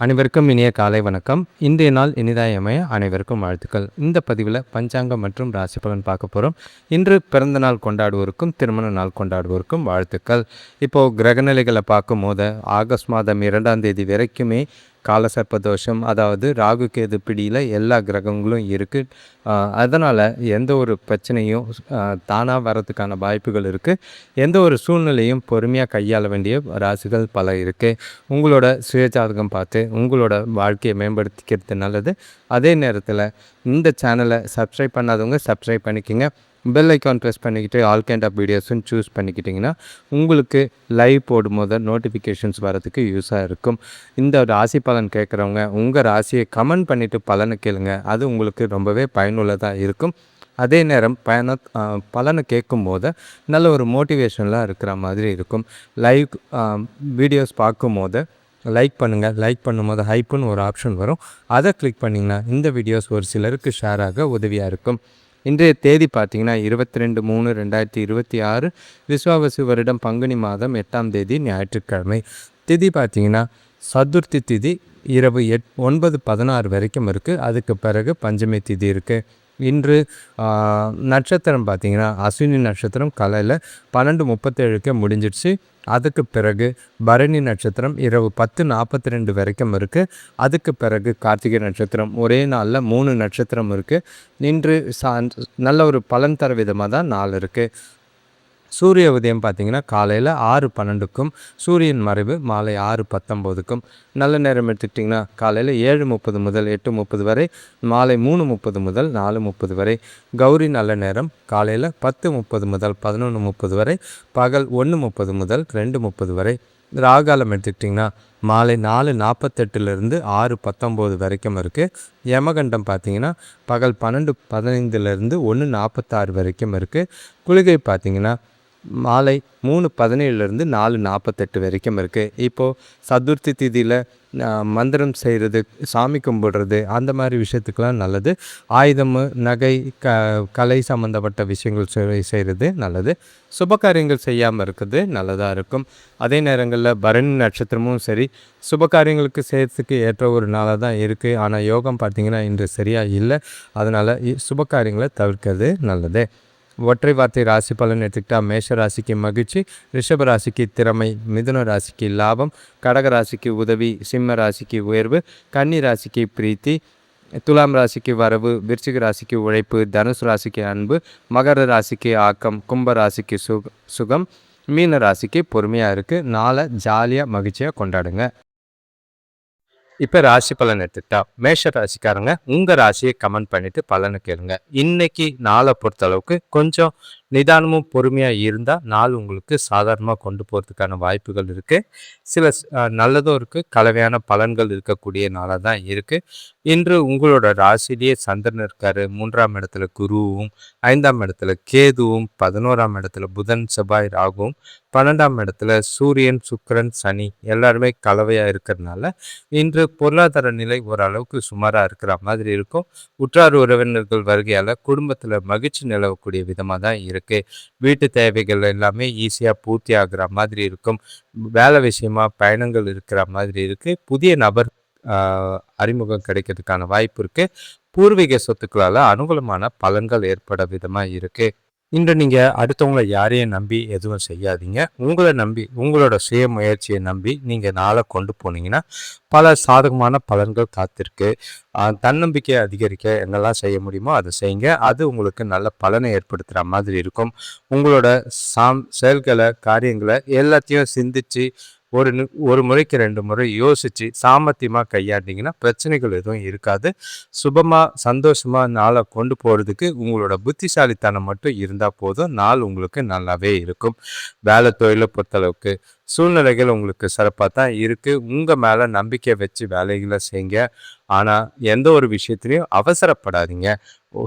அனைவருக்கும் இனிய காலை வணக்கம். இன்றைய நாள் இனிதாய் அமைய அனைவருக்கும் வாழ்த்துக்கள். இந்த பதிவில் பஞ்சாங்கம் மற்றும் ராசி பலன் பார்க்க போகிறோம். இன்று பிறந்த நாள் கொண்டாடுவோருக்கும் திருமண நாள் கொண்டாடுவோருக்கும் வாழ்த்துக்கள். இப்போது கிரகநிலைகளை பார்க்கும் போது ஆகஸ்ட் மாதம் 2ஆம் தேதி வரைக்குமே காலசர்ப்ப தோஷம், அதாவது ராகு கேது பிடியில் எல்லா கிரகங்களும் இருக்குது. அதனால் எந்த ஒரு பிரச்சனையும் தானாக வர்றதுக்கான வாய்ப்புகள் இருக்குது. எந்த ஒரு சூழ்நிலையும் பொறுமையாக கையாள வேண்டிய ராசிகள் பல இருக்குது. உங்களோட சுயஜாதகம் பார்த்து உங்களோட வாழ்க்கையை மேம்படுத்திக்கிறது நல்லது. அதே நேரத்தில் இந்த சேனலை சப்ஸ்கிரைப் பண்ணாதவங்க சப்ஸ்கிரைப் பண்ணிக்கோங்க. பெல் ஐக்கான் ப்ரெஸ் பண்ணிக்கிட்டு ஆல் கைண்ட் ஆஃப் வீடியோஸும் சூஸ் பண்ணிக்கிட்டிங்கன்னா உங்களுக்கு லைவ் போடும்போது நோட்டிஃபிகேஷன்ஸ் வரதுக்கு யூஸாக இருக்கும். இந்த ராசி பலன் கேட்குறவங்க உங்கள் ராசியை கமெண்ட் பண்ணிவிட்டு பலனை கேளுங்க. அது உங்களுக்கு ரொம்பவே பயனுள்ளதாக இருக்கும். அதே நேரம் பலனை கேட்கும்போது நல்ல ஒரு மோட்டிவேஷனலாக இருக்கிற மாதிரி இருக்கும். லைவ் வீடியோஸ் பார்க்கும்போது லைக் பண்ணுங்கள். லைக் பண்ணும்போது ஹைப்புன்னு ஒரு ஆப்ஷன் வரும். அதை கிளிக் பண்ணிங்கன்னா இந்த வீடியோஸ் ஒரு சிலருக்கு ஷேர் ஆக உதவியாக இருக்கும். இன்றைய தேதி பார்த்திங்கன்னா 22/3/2026 விஸ்வாவசு வருடம் பங்குனி மாதம் 8ஆம் தேதி ஞாயிற்றுக்கிழமை. திதி பார்த்திங்கன்னா சதுர்த்தி திதி இரவு 9:16 வரைக்கும் இருக்குது. அதுக்கு பிறகு பஞ்சமி திதி இருக்குது. இன்று நட்சத்திரம் பார்த்திங்கன்னா அஸ்வினி நட்சத்திரம் காலையில் 12:37 முடிஞ்சிடுச்சு. அதுக்கு பிறகு பரணி நட்சத்திரம் இரவு 10:42 வரைக்கும் இருக்குது. அதுக்கு பிறகு கார்த்திகை நட்சத்திரம். ஒரே நாளில் 3 நட்சத்திரம் இருக்குது. இன்று நல்ல ஒரு பலன் தர விதமாக தான் நாள் இருக்குது. சூரிய உதயம் பார்த்திங்கன்னா காலையில் 6:12க்கும் சூரியன் மறைவு மாலை 6:19க்கும். நல்ல நேரம் எடுத்துக்கிட்டிங்கன்னா காலையில் 7:30 முதல் 8:30 வரை, மாலை 3:30 முதல் 4:30 வரை. கௌரி நல்ல நேரம் காலையில் 10:30 முதல் 11:30 வரை, பகல் 1:30 முதல் 2:30 வரை. ராகாலம் எடுத்துக்கிட்டிங்கன்னா மாலை 4:48 6:19 வரைக்கும் இருக்குது. யமகண்டம் பார்த்திங்கன்னா பகல் 12:15 1:46 வரைக்கும் இருக்குது. குளிகை பார்த்திங்கன்னா மாலை 3:17 4:48 வரைக்கும் இருக்குது. இப்போது சதுர்த்தி திதியில் மந்திரம் செய்கிறது, சாமி கும்பிடுறது, அந்த மாதிரி விஷயத்துக்கெலாம் நல்லது. ஆயுதம், நகை, கலை சம்மந்தப்பட்ட விஷயங்கள் செய்கிறது நல்லது. சுபகாரியங்கள் செய்யாமல் இருக்கிறது நல்லதாக இருக்கும். அதே நேரங்களில் பரணி நட்சத்திரமும் சரி சுபகாரியங்களுக்கு செய்கிறதுக்கு ஏற்ற ஒரு நாளாக தான் இருக்குது. ஆனால் யோகம் பார்த்திங்கன்னா இன்று சரியாக இல்லை. அதனால் சுபகாரியங்களை தவிர்க்கிறது நல்லது. ஒற்றை வார்த்தை ராசி பலன் எடுத்துக்கிட்டால் மேஷ ராசிக்கு மகிழ்ச்சி, ரிஷப ராசிக்கு திறமை, மிதுன ராசிக்கு லாபம், கடக ராசிக்கு உதவி, சிம்ம ராசிக்கு உயர்வு, கன்னி ராசிக்கு பிரீத்தி, துலாம் ராசிக்கு வரவு, விருச்சிக ராசிக்கு உழைப்பு, தனுசு ராசிக்கு அன்பு, மகர ராசிக்கு ஆக்கம், கும்ப ராசிக்கு சுகம், மீன ராசிக்கு பொறுமையாக இருக்குது. நாளை ஜாலியாக மகிழ்ச்சியாக கொண்டாடுங்க. இப்போ ராசி பலன் எடுத்துக்கிட்டா மேஷ ராசிக்காரங்க உங்கள் ராசியை கமெண்ட் பண்ணிவிட்டு பலனை கேளுங்க. இன்னைக்கு நாளை பொறுத்தளவுக்கு கொஞ்சம் நிதானமும் பொறுமையாக இருந்தால் நாள் உங்களுக்கு சாதாரணமாக கொண்டு போகிறதுக்கான வாய்ப்புகள் இருக்குது. சில நல்லதும் இருக்குது, கலவையான பலன்கள் இருக்கக்கூடிய நாளாக தான் இருக்குது. இன்று உங்களோட ராசிலேயே சந்திரன் இருக்கார். 3ஆம் இடத்துல குருவும், 5ஆம் இடத்துல கேதுவும், 11ஆம் இடத்துல புதன், செவ்வாய், ராகுவும், 12ஆம் இடத்துல சூரியன், சுக்கிரன், சனி எல்லாருமே கலவையாக இருக்கிறதுனால இன்று பொருளாதார நிலை ஓரளவுக்கு சுமாராக இருக்கிற மாதிரி இருக்கும். உற்றார் உறவினர்கள் வருகையால் குடும்பத்தில் மகிழ்ச்சி நிலவக்கூடிய விதமாக தான் இருக்குது. வீட்டு தேவைகள் எல்லாமே ஈஸியாக பூர்த்தி ஆகிற மாதிரி இருக்கும். வேலை விஷயமா பயணங்கள் இருக்கிற மாதிரி இருக்குது. புதிய நபர் அறிமுகம் கிடைக்கிறதுக்கான வாய்ப்பு இருக்குது. பூர்வீக சொத்துக்களால் அனுகூலமான பலன்கள் ஏற்பட விதமாக இருக்குது. இன்று நீங்கள் அடுத்தவங்களை யாரையும் நம்பி எதுவும் செய்யாதீங்க. உங்களை நம்பி, உங்களோட சுய முயற்சியை நம்பி நீங்கள் நாளை கொண்டு போனீங்கன்னா பல சாதகமான பலன்கள் காத்திருக்கு. தன்னம்பிக்கையை அதிகரிக்க என்னெல்லாம் செய்ய முடியுமோ அதை செய்யுங்க. அது உங்களுக்கு நல்ல பலனை ஏற்படுத்துகிற மாதிரி இருக்கும். உங்களோட செயல்களை, காரியங்களை எல்லாத்தையும் சிந்திச்சு ஒரு முறைக்கு 2 முறை யோசித்து சாமர்த்தியமாக கையாண்டிங்கன்னா பிரச்சனைகள் எதுவும் இருக்காது. சுபமாக சந்தோஷமாக நாளை கொண்டு போகிறதுக்கு உங்களோட புத்திசாலித்தனம் மட்டும் இருந்தால் போதும். நாள் உங்களுக்கு நல்லாவே இருக்கும். வேலை தொழிலை பொறுத்தளவுக்கு சூழ்நிலைகள் உங்களுக்கு சிறப்பாக தான் இருக்குது. உங்கள் மேலே நம்பிக்கை வச்சு வேலைகளை செய்யுங்க. ஆனால் எந்த ஒரு விஷயத்துலையும் அவசரப்படாதீங்க.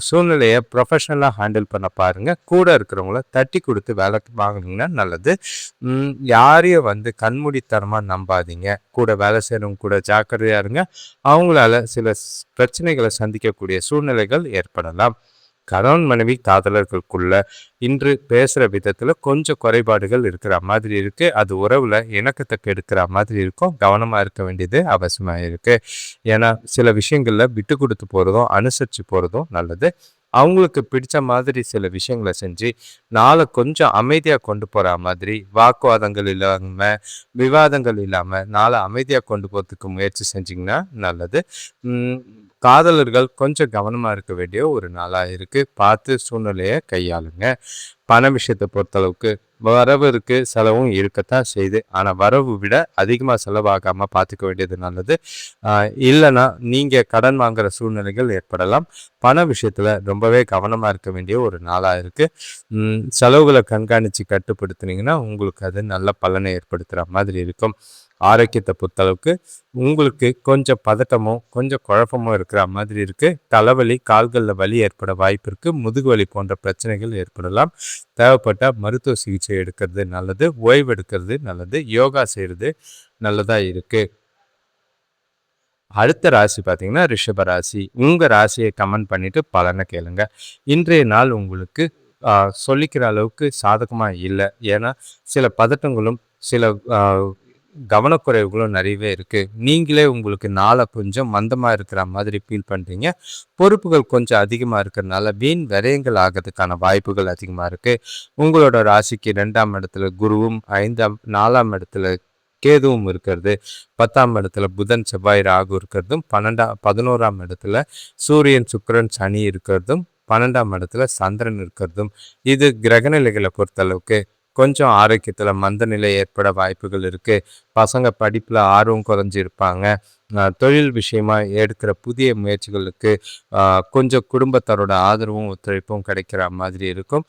சூழ்நிலையை ப்ரொஃபஷ்னலாக ஹேண்டில் பண்ண பாருங்கள். கூட இருக்கிறவங்கள தட்டி கொடுத்து வேலை வாங்கினீங்கன்னா நல்லது. யாரையும் கண்மூடித்தனமாக நம்பாதீங்க. கூட வேலை செய்கிறவங்க கூட ஜாக்கிரதையாக இருங்க. அவங்களால சில பிரச்சனைகளை சந்திக்கக்கூடிய சூழ்நிலைகள் ஏற்படலாம். கணவன் மனைவி காதலர்களுக்குள்ள இன்று பேசுகிற விதத்தில் கொஞ்சம் குறைபாடுகள் இருக்கிற மாதிரி இருக்குது. அது உறவில் இணக்கத்தை கெடுக்கிற மாதிரி இருக்கும். கவனமாக இருக்க வேண்டியது அவசியமாக இருக்குது. ஏன்னா சில விஷயங்களில் விட்டு கொடுத்து போகிறதும் அனுசரித்து போகிறதும் நல்லது. அவங்களுக்கு பிடிச்ச மாதிரி சில விஷயங்களை செஞ்சு நாளை கொஞ்சம் அமைதியாக கொண்டு போகிற மாதிரி, வாக்குவாதங்கள் இல்லாமல் விவாதங்கள் இல்லாமல் நாளை அமைதியாக கொண்டு போகிறதுக்கு முயற்சி செஞ்சிங்கன்னா நல்லது. காதலர்கள் கொஞ்சம் கவனமாக இருக்க வேண்டிய ஒரு நாளாக இருக்குது. பார்த்து சூழ்நிலையை கையாளுங்க. பண விஷயத்தை பொறுத்தளவுக்கு வரவு இருக்குது, செலவும் இருக்கத்தான் செய்யுது. ஆனால் வரவு விட அதிகமாக செலவாகாமல் பார்த்துக்க வேண்டியது நல்லது. இல்லைன்னா நீங்கள் கடன் வாங்குகிற சூழ்நிலைகள் ஏற்படலாம். பண விஷயத்தில் ரொம்பவே கவனமாக இருக்க வேண்டிய ஒரு நாளாக இருக்குது. செலவுகளை கண்காணித்து கட்டுப்படுத்துனீங்கன்னா உங்களுக்கு அது நல்ல பலனை ஏற்படுத்துகிற மாதிரி இருக்கும். ஆரோக்கியத்தை பொறுத்தளவுக்கு உங்களுக்கு கொஞ்சம் பதட்டமும் கொஞ்சம் குழப்பமும் இருக்கிற மாதிரி இருக்குது. தலைவலி, கால்களில் வலி ஏற்பட வாய்ப்பு இருக்குது. முதுகு வலி போன்ற பிரச்சனைகள் ஏற்படலாம். தேவைப்பட்டால் மருத்துவ சிகிச்சை எடுக்கிறது நல்லது. ஓய்வு எடுக்கிறது நல்லது. யோகா செய்கிறது நல்லதாக இருக்குது. அடுத்த ராசி பார்த்தீங்கன்னா ரிஷப ராசி. உங்கள் ராசியை கமெண்ட் பண்ணிவிட்டு பலனை கேளுங்க. இன்றைய நாள் உங்களுக்கு சொல்லிக்கிற அளவுக்கு சாதகமாக இல்லை. ஏன்னா சில பதட்டங்களும் சில கவனக்குறைவுகளும் நிறையவே இருக்குது. நீங்களே உங்களுக்கு நாளை கொஞ்சம் மந்தமாக இருக்கிற மாதிரி ஃபீல் பண்ணுறீங்க. பொறுப்புகள் கொஞ்சம் அதிகமாக இருக்கிறதுனால வீண் விரயங்கள் ஆகிறதுக்கான வாய்ப்புகள் அதிகமாக இருக்குது. உங்களோட ராசிக்கு 2ஆம் இடத்துல குருவும் 4ஆம் இடத்துல கேதுவும் இருக்கிறது. 10ஆம் இடத்துல புதன், செவ்வாய், ராகு இருக்கிறதும் 11ஆம் இடத்துல சூரியன், சுக்கிரன், சனி இருக்கிறதும் 12ஆம் இடத்துல சந்திரன் இருக்கிறதும் இது கிரகநிலைகளை பொறுத்தளவுக்கு கொஞ்சம் ஆரோக்கியத்தில் மந்த நிலை ஏற்பட வாய்ப்புகள் இருக்குது. பசங்க படிப்பில் ஆர்வம் குறைஞ்சிருப்பாங்க. தொழில் விஷயமா எடுக்கிற புதிய முயற்சிகளுக்கு கொஞ்சம் குடும்பத்தாரோட ஆதரவும் ஒத்துழைப்பும் கிடைக்கிற மாதிரி இருக்கும்.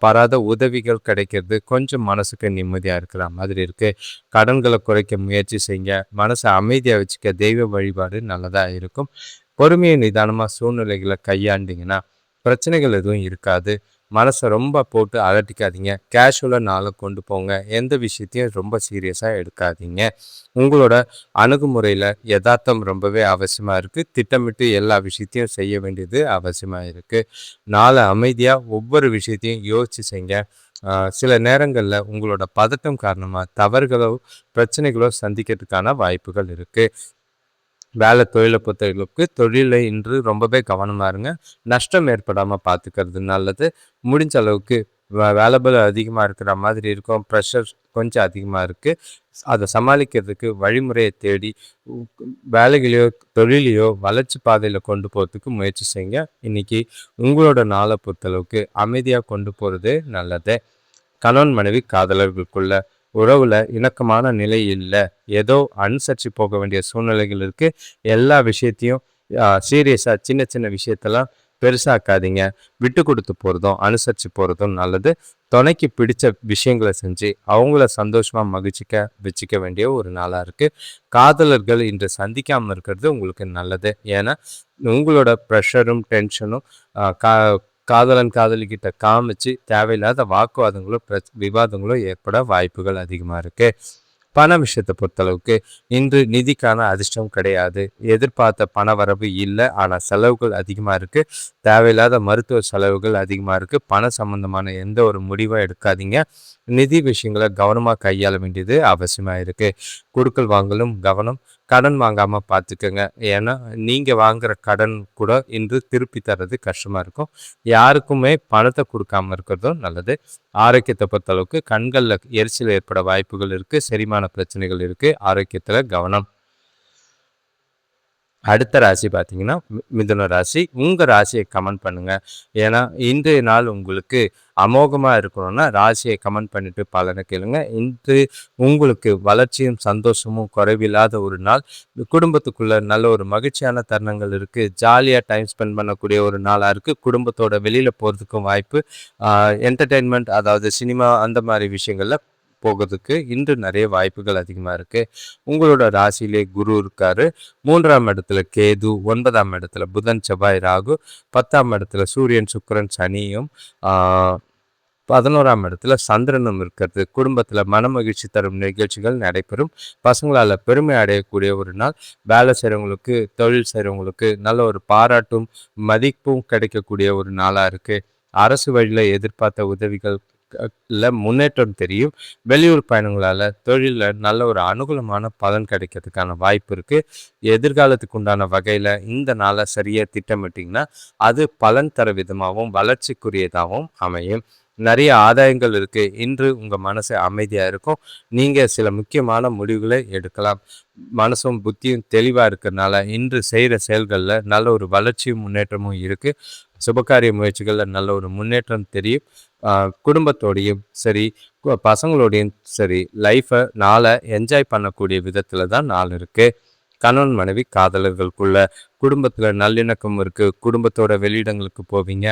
பாராத உதவிகள் கிடைக்கிறது கொஞ்சம் மனசுக்கு நிம்மதியாக இருக்கிற மாதிரி இருக்குது. கடன்களை குறைக்க முயற்சி செய்யுங்க. மனசை அமைதியாக வச்சுக்க தெய்வ வழிபாடு நல்லதாக இருக்கும். பொறுமையை நிதானமாக சூழ்நிலைகளை கையாண்டிங்கன்னா பிரச்சனைகள் எதுவும் இருக்காது. மனசை ரொம்ப போட்டு அலட்டிக்காதீங்க. கேஷுவலாக நாளை கொண்டு போங்க. எந்த விஷயத்தையும் ரொம்ப சீரியஸாக எடுக்காதீங்க. உங்களோட அணுகுமுறையில் யதார்த்தம் ரொம்பவே அவசியமாக இருக்குது. திட்டமிட்டு எல்லா விஷயத்தையும் செய்ய வேண்டியது அவசியமாக இருக்குது. நாளை அமைதியாக ஒவ்வொரு விஷயத்தையும் யோசித்து செய்யுங்க. சில நேரங்களில் உங்களோட பதட்டம் காரணமாக தவறுகளோ பிரச்சனைகளோ சந்திக்கிறதுக்கான வாய்ப்புகள் இருக்குது. வேலை தொழிலை பொறுத்தவர்களுக்கு தொழிலை இன்று ரொம்பவே கவனமாக இருங்க. நஷ்டம் ஏற்படாமல் பார்த்துக்கிறது நல்லது. முடிஞ்ச அளவுக்கு வேலைபல் அதிகமாக இருக்கிற மாதிரி இருக்கும். ப்ரெஷர் கொஞ்சம் அதிகமாக இருக்குது. அதை சமாளிக்கிறதுக்கு வழிமுறையை தேடி வேலைகளையோ தொழிலையோ வளர்ச்சி பாதையில் கொண்டு போகிறதுக்கு முயற்சி செய்யுங்க. இன்றைக்கி உங்களோட நாளை பொறுத்தளவுக்கு அமைதியாக கொண்டு போகிறது நல்லது. கணவன் மனைவி காதலர்களுக்குள்ள உறவுல இணக்கமான நிலை இல்லை. ஏதோ அனுசரித்து போக வேண்டிய சூழ்நிலைகள் இருக்குது. எல்லா விஷயத்தையும் சீரியஸாக சின்ன சின்ன விஷயத்தெல்லாம் பெருசாக்காதீங்க. விட்டு கொடுத்து போகிறதும் அனுசரித்து போகிறதும் நல்லது. துணைக்கு பிடிச்ச விஷயங்களை செஞ்சு அவங்கள சந்தோஷமாக மகிழ்ச்சிக்க வச்சுக்க வேண்டிய ஒரு நாளாக இருக்குது. காதலர்கள் இன்று சந்திக்காமல் இருக்கிறது உங்களுக்கு நல்லது. ஏன்னா உங்களோட ப்ரெஷரும் டென்ஷனும் காதலன் காதலிக்கிட்ட காமிச்சு தேவையில்லாத வாக்குவாதங்களோ விவாதங்களோ ஏற்பட வாய்ப்புகள் அதிகமாக இருக்குது. பண விஷயத்தை பொறுத்தளவுக்கு இன்று நிதிக்கான அதிர்ஷ்டம் கிடையாது. எதிர்பார்த்த பண வரவு இல்லை. ஆனால் செலவுகள் அதிகமாக இருக்குது. தேவையில்லாத மருத்துவ செலவுகள் அதிகமாக இருக்குது. பண சம்பந்தமான எந்த ஒரு முடிவும் எடுக்காதீங்க. நிதி விஷயங்களை கவனமாக கையாள வேண்டியது அவசியமாக இருக்குது. கொடுக்கல் வாங்கலும் கவனம். கடன் வாங்காமல் பார்த்துக்கோங்க. ஏன்னா நீங்கள் வாங்குகிற கடன் கூட இன்று திருப்பி தர்றது கஷ்டமாக இருக்கும். யாருக்குமே பணத்தை கொடுக்காமல் இருக்கிறதும் நல்லது. ஆரோக்கியத்தை பொறுத்தளவுக்கு கண்களில் எரிச்சல் ஏற்பட வாய்ப்புகள் இருக்குது. செரிமான பிரச்சனைகள் இருக்குது. ஆரோக்கியத்தில் கவனம். அடுத்த ராசி பார்த்தீங்கன்னா மிதுன ராசி. உங்கள் ராசியை கமெண்ட் பண்ணுங்கள். ஏன்னா இன்றைய நாள் உங்களுக்கு அமோகமாக இருக்கணும்னா ராசியை கமெண்ட் பண்ணிவிட்டு பலனை கேளுங்க. இன்று உங்களுக்கு வளர்ச்சியும் சந்தோஷமும் குறைவில்லாத ஒரு நாள். குடும்பத்துக்குள்ளே நல்ல ஒரு மகிழ்ச்சியான தருணங்கள் இருக்குது. ஜாலியாக டைம் ஸ்பெண்ட் பண்ணக்கூடிய ஒரு நாளாக இருக்குது. குடும்பத்தோட வெளியில் போகிறதுக்கும் வாய்ப்பு. என்டர்டெயின்மெண்ட் அதாவது சினிமா அந்த மாதிரி விஷயங்களில் போகிறதுக்கு இன்று நிறைய வாய்ப்புகள் அதிகமாக இருக்குது. உங்களோட ராசியிலே குரு இருக்காரு. 3ஆம் இடத்துல கேது, 9ஆம் இடத்துல புதன், செவ்வாய், ராகு, 10ஆம் இடத்துல சூரியன், சுக்கிரன், சனியும் 11ஆம் இடத்துல சந்திரனும் இருக்கிறது. குடும்பத்தில் மனமகிழ்ச்சி தரும் நிகழ்ச்சிகள் நடைபெறும். பசங்களால் பெருமை அடையக்கூடிய ஒரு நாள். வேலை செய்கிறவங்களுக்கு, தொழில் செய்கிறவங்களுக்கு நல்ல ஒரு பாராட்டும் மதிப்பும் கிடைக்கக்கூடிய ஒரு நாளாக இருக்குது. அரசு வழியில் எதிர்பார்த்த உதவிகள் முன்னேற்றம் தெரியும். வெளியூர் பயணங்களால் தொழிலில் நல்ல ஒரு அனுகூலமான பலன் கிடைக்கிறதுக்கான வாய்ப்பு இருக்குது. எதிர்காலத்துக்கு உண்டான வகையில் இந்த நாளை சரியாக திட்டமிட்டிங்கன்னா அது பலன் தர விதமாகவும் வளர்ச்சிக்குரியதாகவும் அமையும். நிறைய ஆதாயங்கள் இருக்குது. இன்று உங்கள் மனசு அமைதியாக இருக்கும். நீங்கள் சில முக்கியமான முடிவுகளை எடுக்கலாம். மனசும் புத்தியும் தெளிவாக இருக்கிறதுனால இன்று செய்கிற செயல்களில் நல்ல ஒரு வளர்ச்சியும் முன்னேற்றமும் இருக்குது. சுபகாரிய முயற்சிகளில் நல்ல ஒரு முன்னேற்றம் தெரியும். குடும்பத்தோடையும் சரி, பசங்களோடையும் சரி, நாளை என்ஜாய் பண்ணக்கூடிய விதத்தில் தான் நாள் இருக்குது. கணவன் மனைவி காதலர்களுக்குள்ள குடும்பத்தில் நல்லிணக்கம் இருக்குது. குடும்பத்தோட வெளியிடங்களுக்கு போவீங்க.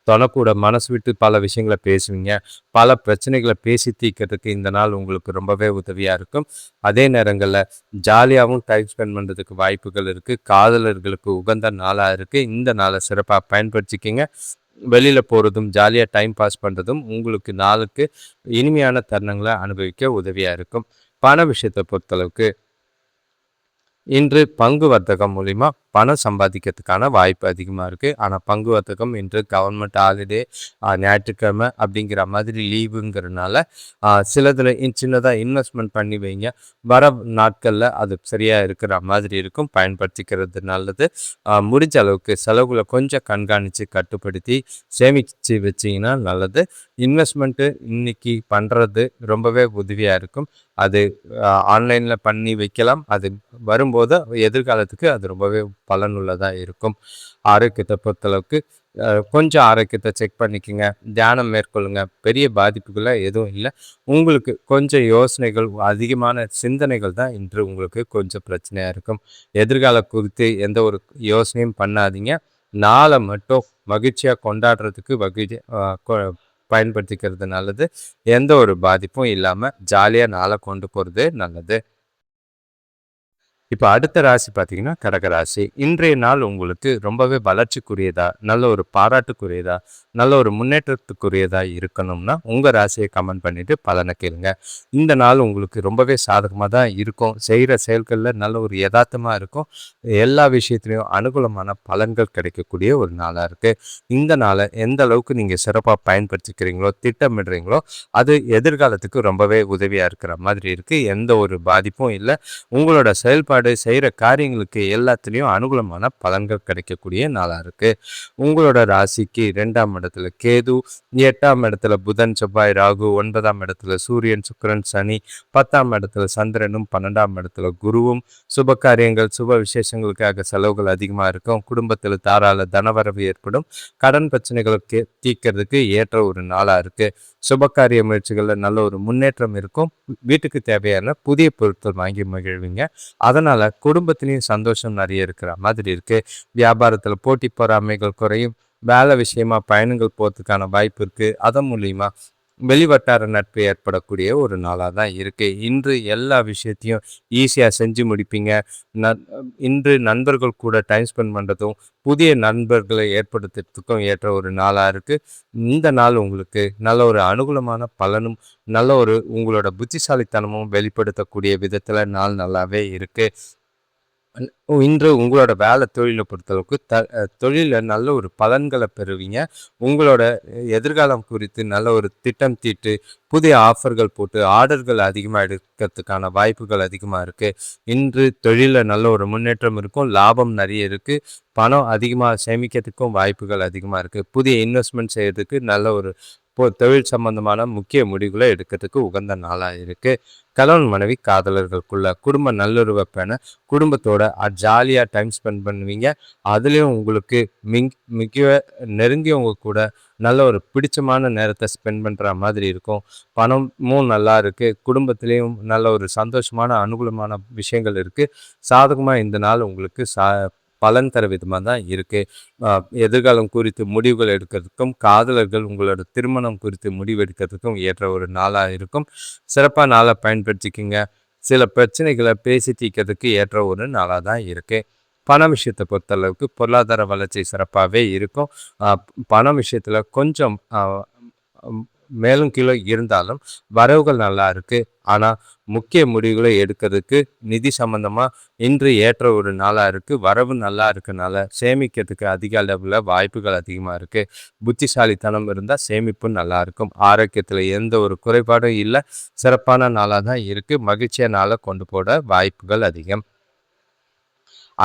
தொலைக்கூட மனசு விட்டு பல விஷயங்களை பேசுவீங்க. பல பிரச்சனைகளை பேசி தீர்க்கிறதுக்கு இந்த நாள் உங்களுக்கு ரொம்பவே உதவியாக இருக்கும். அதே நேரங்களில் ஜாலியாகவும் டைம் ஸ்பெண்ட் பண்ணுறதுக்கு வாய்ப்புகள் இருக்குது. காதலர்களுக்கு உகந்த நாளாக இருக்குது. இந்த நாளை சிறப்பாக பயன்படுத்திக்கிங்க. வெளியில் போகிறதும் ஜாலியாக டைம் பாஸ் பண்ணுறதும் உங்களுக்கு நாளுக்கு இனிமையான தருணங்களை அனுபவிக்க உதவியாக இருக்கும். பண விஷயத்தை பொறுத்தளவுக்கு இன்று பங்கு வர்த்தகம் மூலிமா பணம் சம்பாதிக்கிறதுக்கான வாய்ப்பு அதிகமாக இருக்குது. ஆனால் பங்கு வர்த்தகம் இன்று கவர்மெண்ட் ஹாலிடே, ஞாயிற்றுக்கிழமை அப்படிங்கிற மாதிரி லீவுங்கிறதுனால சிலதில் சின்னதாக இன்வெஸ்ட்மெண்ட் பண்ணி வைங்க. வர நாட்களில் அது சரியாக இருக்கிற மாதிரி இருக்கும். பயன்படுத்திக்கிறது நல்லது. முடிஞ்ச அளவுக்கு செலவுகளை கொஞ்சம் கண்காணித்து கட்டுப்படுத்தி சேமித்து வச்சிங்கன்னா நல்லது. இன்வெஸ்ட்மெண்ட்டு இன்றைக்கி பண்ணுறது ரொம்பவே உதவியாக இருக்கும். அது ஆன்லைனில் பண்ணி வைக்கலாம். அது வரும்போது எதிர்காலத்துக்கு அது ரொம்பவே பலனுள்ளதாக இருக்கும். ஆரோக்கியத்தை பொறுத்தளவுக்கு கொஞ்சம் ஆரோக்கியத்தை செக் பண்ணிக்கோங்க. தியானம் மேற்கொள்ளுங்க. பெரிய பாதிப்புகளை எதுவும் இல்லை. உங்களுக்கு கொஞ்சம் யோசனைகள், அதிகமான சிந்தனைகள் தான் இன்று உங்களுக்கு கொஞ்சம் பிரச்சனையாக இருக்கும். எதிர்காலம் குறித்து எந்த ஒரு யோசனையும் பண்ணாதீங்க. நாளை மட்டும் மகிழ்ச்சியாக கொண்டாடுறதுக்கு பயன்படுத்திக்கிறது நல்லது. எந்த ஒரு பாதிப்பும் இல்லாமல் ஜாலியாக நாளை கொண்டு போகிறது நல்லது. இப்போ அடுத்த ராசி பார்த்தீங்கன்னா கடகராசி. இன்றைய நாள் உங்களுக்கு ரொம்பவே வளர்ச்சிக்குரியதா, நல்ல ஒரு பாராட்டுக்குரியதா, நல்ல ஒரு முன்னேற்றத்துக்குரியதா இருக்கணும்னா உங்கள் ராசியை கமெண்ட் பண்ணிவிட்டு பலனை கேளுங்க. இந்த நாள் உங்களுக்கு ரொம்பவே சாதகமாக தான் இருக்கும். செய்கிற செயல்களில் நல்ல ஒரு யதார்த்தமாக இருக்கும். எல்லா விஷயத்துலையும் அனுகூலமான பலன்கள் கிடைக்கக்கூடிய ஒரு நாளாக இருக்குது. இந்த நாளை எந்த அளவுக்கு நீங்கள் சிறப்பாக பயன்படுத்திக்கிறீங்களோ, திட்டமிடுறீங்களோ, அது எதிர்காலத்துக்கு ரொம்பவே உதவியாக இருக்கிற மாதிரி இருக்குது. எந்த ஒரு பாதிப்பும் இல்லை. உங்களோட செயல்பாடு செய்கிற காரியங்களுக்கு எல்லாத்துலேயும் அனுகூலமான பலன்கள் கிடைக்கக்கூடிய நாளாக இருக்குது. உங்களோட ராசிக்கு 2ஆம் இடத்துல கேது, 8ஆம் இடத்துல புதன், செவ்வாய், ராகு, 9ஆம் இடத்துல சூரியன், சுக்கிரன், சனி, 10ஆம் இடத்துல சந்திரனும், 12ஆம் இடத்துல குருவும். சுப காரியங்கள், சுப விசேஷங்களுக்காக செலவுகள் அதிகமாக இருக்கும். குடும்பத்தில் தாராள தனவரவு ஏற்படும். கடன் பிரச்சனைகளுக்கு தீர்க்கிறதுக்கு ஏற்ற ஒரு நாளாக இருக்குது. சுபகாரிய முயற்சிகளில் நல்ல ஒரு முன்னேற்றம் இருக்கும். வீட்டுக்கு தேவையான புதிய பொருட்கள் வாங்கி மகிழ்வீங்க. அதனால் குடும்பத்திலையும் சந்தோஷம் நிறைய இருக்கிற மாதிரி இருக்குது. வியாபாரத்தில் போட்டி பொறாமைகள் குறையும். வேலை விஷயமா பயணங்கள் போகிறதுக்கான வாய்ப்பு இருக்குது. அதன் மூலிமா வெளிவட்டார நட்பு ஏற்படக்கூடிய ஒரு நாளாக தான் இருக்குது. இன்று எல்லா விஷயத்தையும் ஈஸியாக செஞ்சு முடிப்பீங்க. இன்று நண்பர்கள் கூட டைம் ஸ்பெண்ட் பண்ணுறதும் புதிய நண்பர்களை ஏற்படுத்துறதுக்கும் ஏற்ற ஒரு நாளாக இருக்குது. இந்த நாள் உங்களுக்கு நல்ல ஒரு அனுகூலமான பலனும் நல்ல ஒரு உங்களோட புத்திசாலித்தனமும் வெளிப்படுத்தக்கூடிய விதத்தில் நாள் நல்லாவே இருக்குது. இன்று உங்களோட வேலை தொழிலை பொறுத்தளவுக்கு தொழிலில் நல்ல ஒரு பலன்களை பெறுவீங்க. உங்களோட எதிர்காலம் குறித்து நல்ல ஒரு திட்டம் தீட்டு புதிய ஆஃபர்கள் போட்டு ஆர்டர்கள் அதிகமாக எடுக்கிறதுக்கான வாய்ப்புகள் அதிகமாக இருக்குது. இன்று தொழிலில் நல்ல ஒரு முன்னேற்றம் இருக்கும். லாபம் நிறைய இருக்குது. பணம் அதிகமாக சேமிக்கிறதுக்கும் வாய்ப்புகள் அதிகமாக இருக்குது. புதிய இன்வெஸ்ட்மெண்ட் செய்கிறதுக்கு நல்ல ஒரு தொழில் சம்பந்தமான முக்கிய முடிவுகளை எடுக்கிறதுக்கு உகந்த நாளாக இருக்குது. கணவன் மனைவி காதலர்களுக்குள்ள குடும்ப நல்லுறவை பேண குடும்பத்தோட ஜாலியாக டைம் ஸ்பெண்ட் பண்ணுவீங்க. அதுலேயும் உங்களுக்கு மிக நெருங்கியவங்க கூட நல்ல ஒரு பிடிச்சமான நேரத்தை ஸ்பெண்ட் பண்ணுற மாதிரி இருக்கும். பணமும் நல்லா இருக்குது. குடும்பத்திலையும் நல்ல ஒரு சந்தோஷமான அனுகூலமான விஷயங்கள் இருக்குது. சாதகமாக இந்த நாள் உங்களுக்கு பலன் தர விதமாக தான் இருக்குது. எதிர்காலம் குறித்து முடிவுகள் எடுக்கிறதுக்கும் காதலர்கள் உங்களோட திருமணம் குறித்து முடிவு எடுக்கிறதுக்கும் ஏற்ற ஒரு நாளாக இருக்கும். சிறப்பாக நாளை பயன்படுத்திக்கிங்க. சில பிரச்சனைகளை பேசி தீர்க்கிறதுக்கு ஏற்ற ஒரு நாளாக தான் இருக்குது. பண விஷயத்தை பொறுத்தளவுக்கு பொருளாதார வளர்ச்சி சிறப்பாகவே இருக்கும். பண விஷயத்தில் கொஞ்சம் மேலும் கீழே இருந்தாலும் வரவுகள் நல்லா இருக்குது. ஆனால் முக்கிய முடிவுகளை எடுக்கிறதுக்கு நிதி சம்மந்தமாக இன்று ஏற்ற ஒரு நாளாக இருக்குது. வரவு நல்லா இருக்கனால சேமிக்கிறதுக்கு அதிக அளவில் வாய்ப்புகள் அதிகமாக இருக்குது. புத்திசாலித்தனம் இருந்தால் சேமிப்பு நல்லா இருக்கும். ஆரோக்கியத்தில் எந்த ஒரு குறைபாடும் இல்லை. சிறப்பான நாளாக தான் இருக்குது. மகிழ்ச்சியான நாளை கொண்டு போட வாய்ப்புகள் அதிகம்.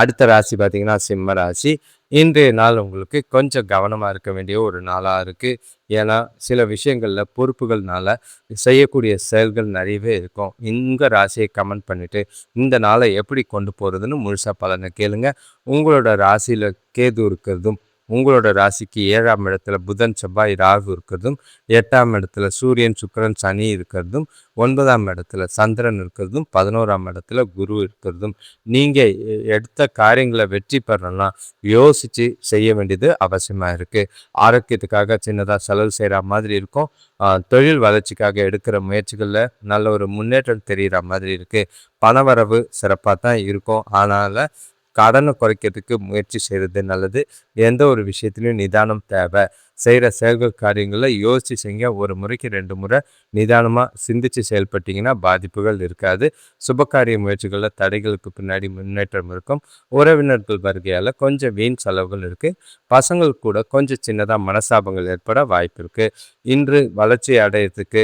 அடுத்த ராசி பார்த்தீங்கன்னா சிம்ம ராசி. இன்றைய நாள் உங்களுக்கு கொஞ்சம் கவனமாக இருக்க வேண்டிய ஒரு நாளாக இருக்குது. ஏன்னா சில விஷயங்களில் பொறுப்புகள்னால செய்யக்கூடிய செயல்கள் நிறையவே இருக்கும். இந்த ராசியை கமெண்ட் பண்ணிவிட்டு இந்த நாளை எப்படி கொண்டு போகிறதுன்னு முழுசாக பலனை கேளுங்க. உங்களோட ராசியில் கேது இருக்கிறதும், உங்களோட ராசிக்கு 7ஆம் இடத்துல புதன் செவ்வாய் ராகு இருக்கிறதும், 8ஆம் இடத்துல சூரியன் சுக்கிரன் சனி இருக்கிறதும், 9ஆம் இடத்துல சந்திரன் இருக்கிறதும், 11ஆம் இடத்துல குரு இருக்கிறதும், நீங்கள் எடுத்த காரியங்களை வெற்றி பெறணும்னா யோசித்து செய்ய வேண்டியது அவசியமாக இருக்குது. ஆரோக்கியத்துக்காக சின்னதாக செலவு செய்கிற மாதிரி இருக்கும். தொழில் வளர்ச்சிக்காக எடுக்கிற முயற்சிகளில் நல்ல ஒரு முன்னேற்றம் தெரிகிற மாதிரி இருக்குது. பணவரவு சிறப்பாக தான் இருக்கும். அதனால் கடனை குறைக்கிறதுக்கு முயற்சி செய்கிறது நல்லது. எந்த ஒரு விஷயத்துலையும் நிதானம் தேவை. செய்கிற செயல்கள் காரியங்களில் யோசித்து செய்யுங்க. ஒரு முறைக்கு 2 முறை நிதானமாக சிந்தித்து செயல்பட்டிங்கன்னா பாதிப்புகள் இருக்காது. சுபகாரிய முயற்சிகளில் தடைகளுக்கு பின்னாடி முன்னேற்றம் இருக்கும். உறவினர்கள் வருகையால் கொஞ்சம் வீண் செலவுகள் இருக்குது. பசங்கள் கூட கொஞ்சம் சின்னதாக மனஸ்தாபங்கள் ஏற்பட வாய்ப்பு இருக்குது. இன்று வளர்ச்சி அடையிறதுக்கு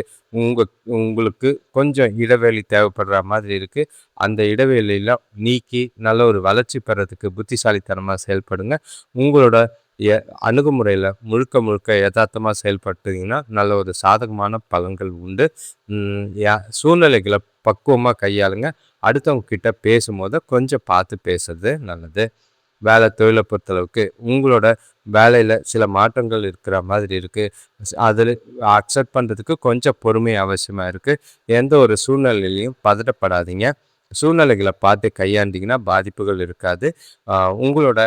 உங்களுக்கு கொஞ்சம் இடைவெளி தேவைப்படுற மாதிரி இருக்குது. அந்த இடைவெளியெல்லாம் நீக்கி நல்ல ஒரு வளர்ச்சி பெறதுக்கு புத்திசாலித்தனமாக செயல்படுங்க. உங்களோட அணுகுமுறையில் முழுக்க யதார்த்தமாக செயல்பட்டீங்கன்னா நல்ல ஒரு சாதகமான பலன்கள் உண்டு. சூழ்நிலைகளை பக்குவமாக கையாளுங்க. அடுத்தவங்க கிட்ட பேசும்போது கொஞ்சம் பார்த்து பேசுறது நல்லது. வேலை தொழிலை பொறுத்தளவுக்கு உங்களோட வேலையில் சில மாற்றங்கள் இருக்கிற மாதிரி இருக்குது. அதில் அக்செப்ட் பண்ணுறதுக்கு கொஞ்சம் பொறுமை அவசியமாக இருக்குது. எந்த ஒரு சூழ்நிலையிலையும் பதட்டப்படாதீங்க. சூழ்நிலைகளை பார்த்து கையாண்டிங்கன்னா பாதிப்புகள் இருக்காது. உங்களோட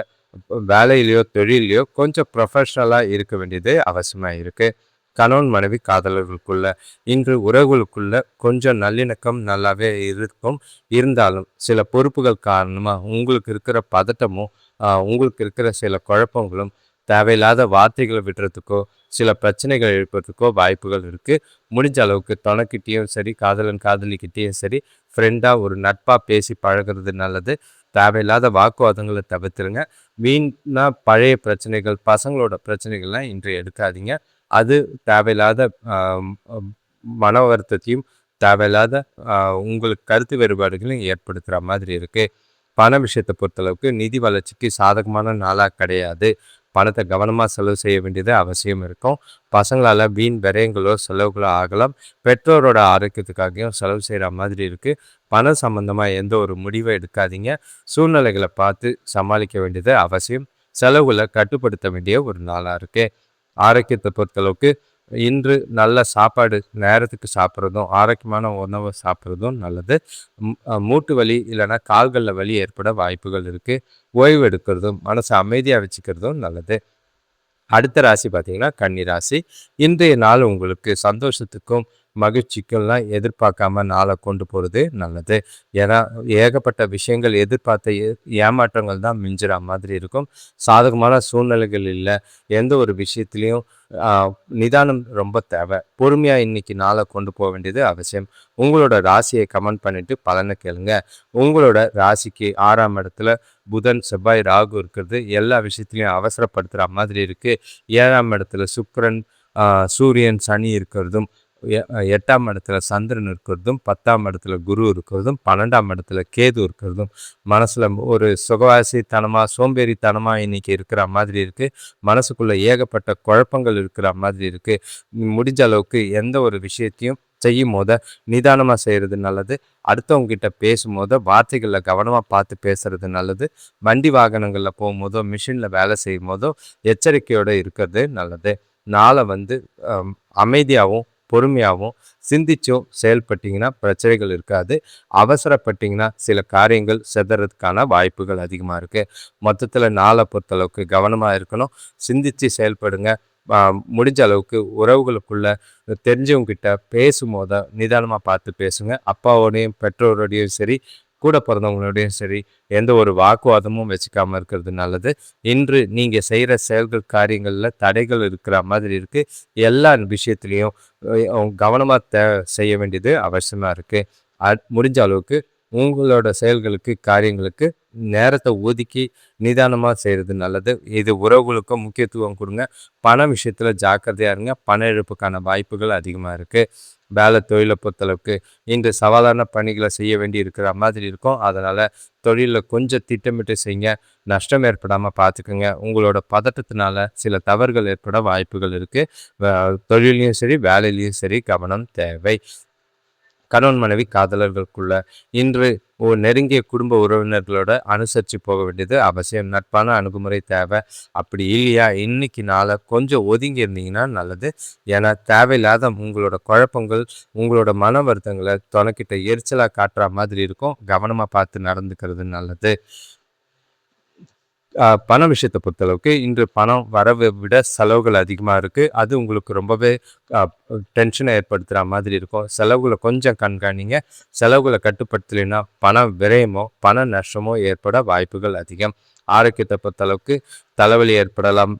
வேலையிலையோ தொழிலையோ கொஞ்சம் ப்ரொஃபஷ்னலாக இருக்க வேண்டியது அவசியமாக இருக்குது. கணவன் மனைவி காதலர்களுக்குள்ள இன்று உறவுகளுக்குள்ள கொஞ்சம் நல்லிணக்கம் நல்லாவே இருக்கும். இருந்தாலும் சில பொறுப்புகள் காரணமாக உங்களுக்கு இருக்கிற பதட்டமும் உங்களுக்கு இருக்கிற சில குழப்பங்களும் தேவையில்லாத வார்த்தைகளை விடுறதுக்கோ சில பிரச்சனைகள் எழுப்புறதுக்கோ வாய்ப்புகள் இருக்குது. முடிஞ்ச அளவுக்கு துணைக்கிட்டேயும் சரி, காதலன் காதலிக்கிட்டேயும் சரி, ஃப்ரெண்டாக ஒரு நட்பாக பேசி பழகிறது நல்லது. தேவையில்லாத வாக்குவாதங்களை தவிர்த்துருங்க. வீணா பழைய பிரச்சனைகள், பசங்களோட பிரச்சனைகள்லாம் இன்று எடுக்காதீங்க. அது தேவையில்லாத மன வருத்தத்தையும் தேவையில்லாத உங்களுக்கு கருத்து வேறுபாடுகளையும் ஏற்படுத்துகிற மாதிரி இருக்குது. பண விஷயத்தை பொறுத்தளவுக்கு நிதி வளர்ச்சிக்கு சாதகமான நாளாக கிடையாது. பணத்தை கவனமாக செலவு செய்ய வேண்டியது அவசியம் இருக்கும். பசங்களால் வீண் விரயங்களோ செலவுகளோ ஆகலாம். பெற்றோரோட ஆரோக்கியத்துக்காகவும் செலவு செய்கிற மாதிரி இருக்குது. பணம் சம்பந்தமாக எந்த ஒரு முடிவை எடுக்காதீங்க. சூழ்நிலைகளை பார்த்து சமாளிக்க வேண்டியது அவசியம். செலவுகளை கட்டுப்படுத்த வேண்டிய ஒரு நாளாக இருக்குது. ஆரோக்கியத்தை பொறுத்தளவுக்கு இன்று நல்ல சாப்பாடு நேரத்துக்கு சாப்பிட்றதும் ஆரோக்கியமான உணவை சாப்பிட்றதும் நல்லது. மூட்டு வலி இல்லைன்னா கால்களில் வலி ஏற்பட வாய்ப்புகள் இருக்குது. ஓய்வு எடுக்கிறதும் மனசை அமைதியாக வச்சுக்கிறதும் நல்லது. அடுத்த ராசி பார்த்தீங்கன்னா கன்னி ராசி. இன்றைய நாள் உங்களுக்கு சந்தோஷத்துக்கும் மகிழ்ச்சிக்கெல்லாம் எதிர்பார்க்காம நாளை கொண்டு போகிறது நல்லது. ஏன்னா ஏகப்பட்ட விஷயங்கள் எதிர்பார்த்த ஏமாற்றங்கள் தான் மிஞ்சுற மாதிரி இருக்கும். சாதகமான சூழ்நிலைகள் இல்லை. எந்த ஒரு விஷயத்துலையும் நிதானம் ரொம்ப தேவை. பொறுமையாக இன்னைக்கு நாளை கொண்டு போக வேண்டியது அவசியம். உங்களோட ராசியை கமெண்ட் பண்ணிட்டு பலனை கேளுங்க. உங்களோட ராசிக்கு 6ஆம் இடத்துல புதன் செவ்வாய் ராகு இருக்கிறது எல்லா விஷயத்துலையும் அவசரப்படுத்துகிற மாதிரி இருக்குது. 7ஆம் இடத்துல சுக்கிரன் சூரியன் சனி இருக்கிறதும், 8ஆம் இடத்துல சந்திரன் இருக்கிறதும், 10ஆம் இடத்துல குரு இருக்கிறதும், 12ஆம் இடத்துல கேது இருக்கிறதும் மனசில் ஒரு சுகவாசித்தனமாக சோம்பேறித்தனமாக இன்னைக்கு இருக்கிற மாதிரி இருக்குது. மனசுக்குள்ளே ஏகப்பட்ட குழப்பங்கள் இருக்கிற மாதிரி இருக்குது. முடிஞ்ச அளவுக்கு எந்த ஒரு விஷயத்தையும் செய்யும் போத நிதானமாக செய்கிறது நல்லது. அடுத்தவங்ககிட்ட பேசும்போது வார்த்தைகளில் கவனமாக பார்த்து பேசுறது நல்லது. வண்டி வாகனங்களில் போகும்போதோ மிஷினில் வேலை செய்யும் போதோ எச்சரிக்கையோடு இருக்கிறது நல்லது. நாளை அமைதியாகவும் பொறுமையாகவும் சிந்திச்சும் செயல்பட்டிங்கன்னா பிரச்சனைகள் இருக்காது. அவசரப்பட்டிங்கன்னா சில காரியங்கள் செதறதுக்கான வாய்ப்புகள் அதிகமாக இருக்குது. மொத்தத்தில் நாளை பொறுத்தளவுக்கு கவனமாக இருக்கணும். சிந்தித்து செயல்படுங்க. முடிஞ்ச அளவுக்கு உறவுகளுக்குள்ள தெரிஞ்சவங்ககிட்ட பேசும்போது நிதானமாக பார்த்து பேசுங்க. அப்பாவோடையும் பெற்றோரோடையும் சரி, கூட பிறந்தவங்களோடையும் சரி எந்த ஒரு வாக்குவாதமும் வச்சுக்காமல் இருக்கிறது நல்லது. இன்று நீங்கள் செய்கிற செயல்கள் காரியங்களில் தடைகள் இருக்கிற மாதிரி இருக்குது. எல்லா விஷயத்துலேயும் கவனமாக செய்ய வேண்டியது அவசியமாக இருக்குது. முடிஞ்ச அளவுக்கு உங்களோட செயல்களுக்கு காரியங்களுக்கு நேரத்தை ஒதுக்கி நிதானமாக செய்கிறது நல்லது. இது உறவுகளுக்கும் முக்கியத்துவம் கொடுங்க. பண விஷயத்தில் ஜாக்கிரதையாக இருங்க. பண இழப்புக்கான வாய்ப்புகள் அதிகமாக இருக்குது. வேலை தொழிலை பொறுத்தளவுக்கு இன்று சவாலான பணிகளை செய்ய வேண்டி இருக்கிற மாதிரி இருக்கும். அதனால் தொழிலில் கொஞ்சம் திட்டமிட்டு செய்யுங்க. நஷ்டம் ஏற்படாமல் பார்த்துக்குங்க. உங்களோட பதட்டத்தினால சில தவறுகள் ஏற்பட வாய்ப்புகள் இருக்குது. தொழிலையும் சரி வேலையிலையும் சரி கவனம் தேவை. கணவன் மனைவி காதலர்களுக்குள்ள இன்று ஒரு நெருங்கிய குடும்ப உறவினர்களோட அனுசரித்து போக வேண்டியது அவசியம். நட்பான அணுகுமுறை தேவை. அப்படி இல்லையா இன்னைக்கு நாளை கொஞ்சம் ஒதுங்கி இருந்தீங்கன்னா நல்லது. ஏன்னா தேவையில்லாத உங்களோட குழப்பங்கள் உங்களோட மன வருத்தங்களை துணைக்கிட்ட எரிச்சலாக காட்டுற மாதிரி இருக்கும். கவனமாக பார்த்து நடந்துக்கிறது நல்லது. பண விஷயத்தை பொறுத்தளவுக்கு இன்று பணம் வரவை விட செலவுகள் அதிகமாக இருக்குது. அது உங்களுக்கு ரொம்பவே டென்ஷனை ஏற்படுத்துகிற மாதிரி இருக்கும். செலவுகளை கொஞ்சம் கண்காணிங்க. செலவுகளை கட்டுப்படுத்தலைன்னா பண விரயமோ பண நஷ்டமோ ஏற்பட வாய்ப்புகள் அதிகம். ஆரோக்கியத்தை பொறுத்தளவுக்கு தலைவலி ஏற்படலாம்,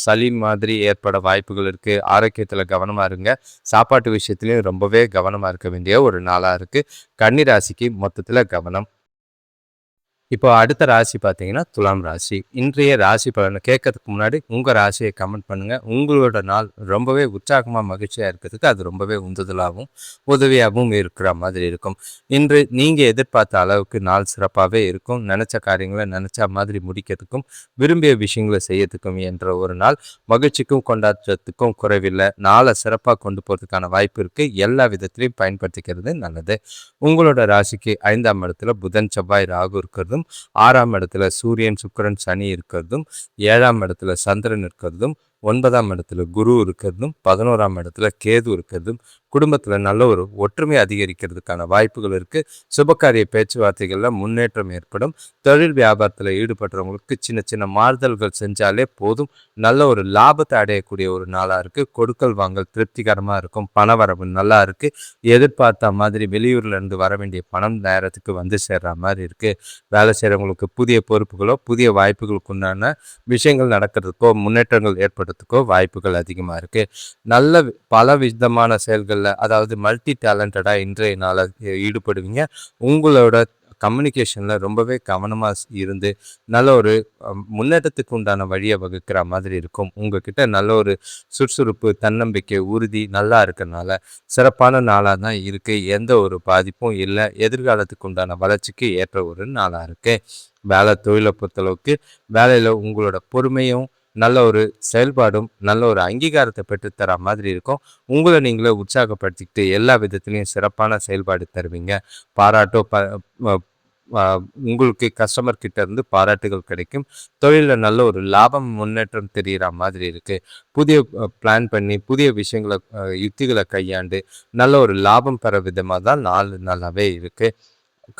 சளி மாதிரி ஏற்பட வாய்ப்புகள் இருக்குது. ஆரோக்கியத்தில் கவனமாக இருங்க. சாப்பாட்டு விஷயத்துலையும் ரொம்பவே கவனமாக இருக்க வேண்டிய ஒரு நாளாக இருக்குது. கன்னி ராசிக்கு மொத்தத்தில் கவனம். இப்போ அடுத்த ராசி பார்த்தீங்கன்னா துலாம் ராசி. இன்றைய ராசி பலனை கேட்கறதுக்கு முன்னாடி உங்கள் ராசியை கமெண்ட் பண்ணுங்கள். உங்களோட நாள் ரொம்பவே உற்சாகமாக மகிழ்ச்சியாக இருக்கிறதுக்கு அது ரொம்பவே உந்துதலாகவும் உதவியாகவும் இருக்கிற மாதிரி இருக்கும். இன்று நீங்கள் எதிர்பார்த்த அளவுக்கு நாள் சிறப்பாகவே இருக்கும். நினச்ச காரியங்களை நினச்ச மாதிரி முடிக்கிறதுக்கும் விரும்பிய விஷயங்களை செய்யறதுக்கும் என்ற ஒரு நாள் மகிழ்ச்சிக்கும் கொண்டாட்டத்துக்கும் குறைவில்லை. நாளை சிறப்பாக கொண்டு போகிறதுக்கான வாய்ப்பு இருக்குது. எல்லா விதத்திலையும் பயன்படுத்திக்கிறது நல்லது. உங்களோட ராசிக்கு 5ஆம் இடத்துல புதன் செவ்வாய் ராகு இருக்கிறதும் 6ஆம் இடத்துல சூரியன் சுக்கிரன் சனி இருக்கிறதும் 7ஆம் இடத்துல சந்திரன் இருக்கிறதும் 9ஆம் இடத்துல குரு இருக்கிறதும் 11ஆம் இடத்துல கேது இருக்கிறதும் குடும்பத்தில் நல்ல ஒரு ஒற்றுமை அதிகரிக்கிறதுக்கான வாய்ப்புகள் இருக்குது. சுபகாரிய பேச்சுவார்த்தைகளில் முன்னேற்றம் ஏற்படும். தொழில் வியாபாரத்தில் ஈடுபடுறவங்களுக்கு சின்ன சின்ன மாறுதல்கள் செஞ்சாலே போதும். நல்ல ஒரு லாபத்தை அடையக்கூடிய ஒரு நாளாக இருக்குது. கொடுக்கல் வாங்கல் திருப்திகரமாக இருக்கும். பண வரவு நல்லா இருக்குது. எதிர்பார்த்த மாதிரி வெளியூர்லேருந்து வர வேண்டிய பணம் நேரத்துக்கு வந்து சேர்ற மாதிரி இருக்குது. வேலை செய்கிறவங்களுக்கு புதிய பொறுப்புகளோ புதிய வாய்ப்புகளுக்கு உண்டான விஷயங்கள் நடக்கிறதுக்கோ முன்னேற்றங்கள் ஏற்படுறதுக்கோ வாய்ப்புகள் அதிகமாக இருக்குது. நல்ல பல விதமான செயல்களில் அதாவது மல்டி டேலண்டடாக இன்றைய நாளை ஈடுபடுவீங்க. உங்களோட கம்யூனிகேஷனில் ரொம்பவே கவனமாக இருந்து நல்ல ஒரு முன்னேற்றத்துக்கு உண்டான வழியை வகுக்கிற மாதிரி இருக்கும். உங்ககிட்ட நல்ல ஒரு சுறுசுறுப்பு தன்னம்பிக்கை உறுதி நல்லா இருக்கிறனால சிறப்பான நாளாக தான் இருக்குது. எந்த ஒரு பாதிப்பும் இல்லை. எதிர்காலத்துக்கு உண்டான வளர்ச்சிக்கு ஏற்ற ஒரு நாளாக இருக்குது. வேலை தொழிலை பொறுத்தளவுக்கு வேலையில் உங்களோட பொறுமையும் நல்ல ஒரு செயல்பாடும் நல்ல ஒரு அங்கீகாரத்தை பெற்றுத்தர மாதிரி இருக்கும். உங்களை நீங்களே உற்சாகப்படுத்திக்கிட்டு எல்லா விதத்துலேயும் சிறப்பான செயல்பாடு தருவீங்க. பாராட்டோ உங்களுக்கு கஸ்டமர் கிட்ட இருந்து பாராட்டுகள் கிடைக்கும். தொழிலில் நல்ல ஒரு லாபம் முன்னேற்றம் தெரிகிற மாதிரி இருக்குது. புதிய பிளான் பண்ணி புதிய விஷயங்களை யுக்திகளை கையாண்டு நல்ல ஒரு லாபம் பெற விதமாக தான் நல்லாவே இருக்குது.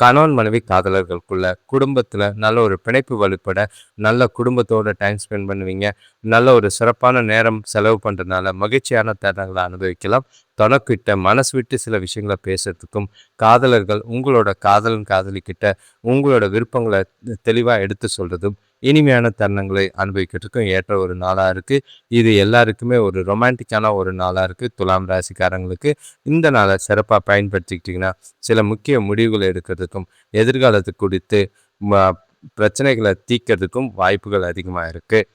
கணவன் மனைவி காதலர்களுக்குள்ள குடும்பத்தில் நல்ல ஒரு பிணைப்பு வலுப்பட நல்ல குடும்பத்தோட டைம் ஸ்பெண்ட் பண்ணுவீங்க. நல்ல ஒரு சிறப்பான நேரம் செலவு பண்ணுறதுனால மகிழ்ச்சியான தருணங்களை அனுபவிக்கலாம். தனக்கிட்ட மனசு விட்டு சில விஷயங்களை பேசுறதுக்கும் காதலர்கள் உங்களோட காதலிக்கிட்ட உங்களோட விருப்பங்களை தெளிவாக எடுத்து சொல்கிறதும் இனிமையான தருணங்களை அனுபவிக்கிறதுக்கும் ஏற்ற ஒரு நாளாக இருக்குது. இது எல்லாருக்குமே ஒரு ரொமான்டிக்கான ஒரு நாளாக இருக்குது. துலாம் ராசிக்காரங்களுக்கு இந்த நாளை சிறப்பாக பயன்படுத்திக்கிட்டிங்கன்னா சில முக்கிய முடிவுகளை எடுக்கிறதுக்கும் எதிர்காலத்துக்கு குறித்து பிரச்சனைகளை தீர்க்கிறதுக்கும் வாய்ப்புகள் அதிகமாக இருக்குது.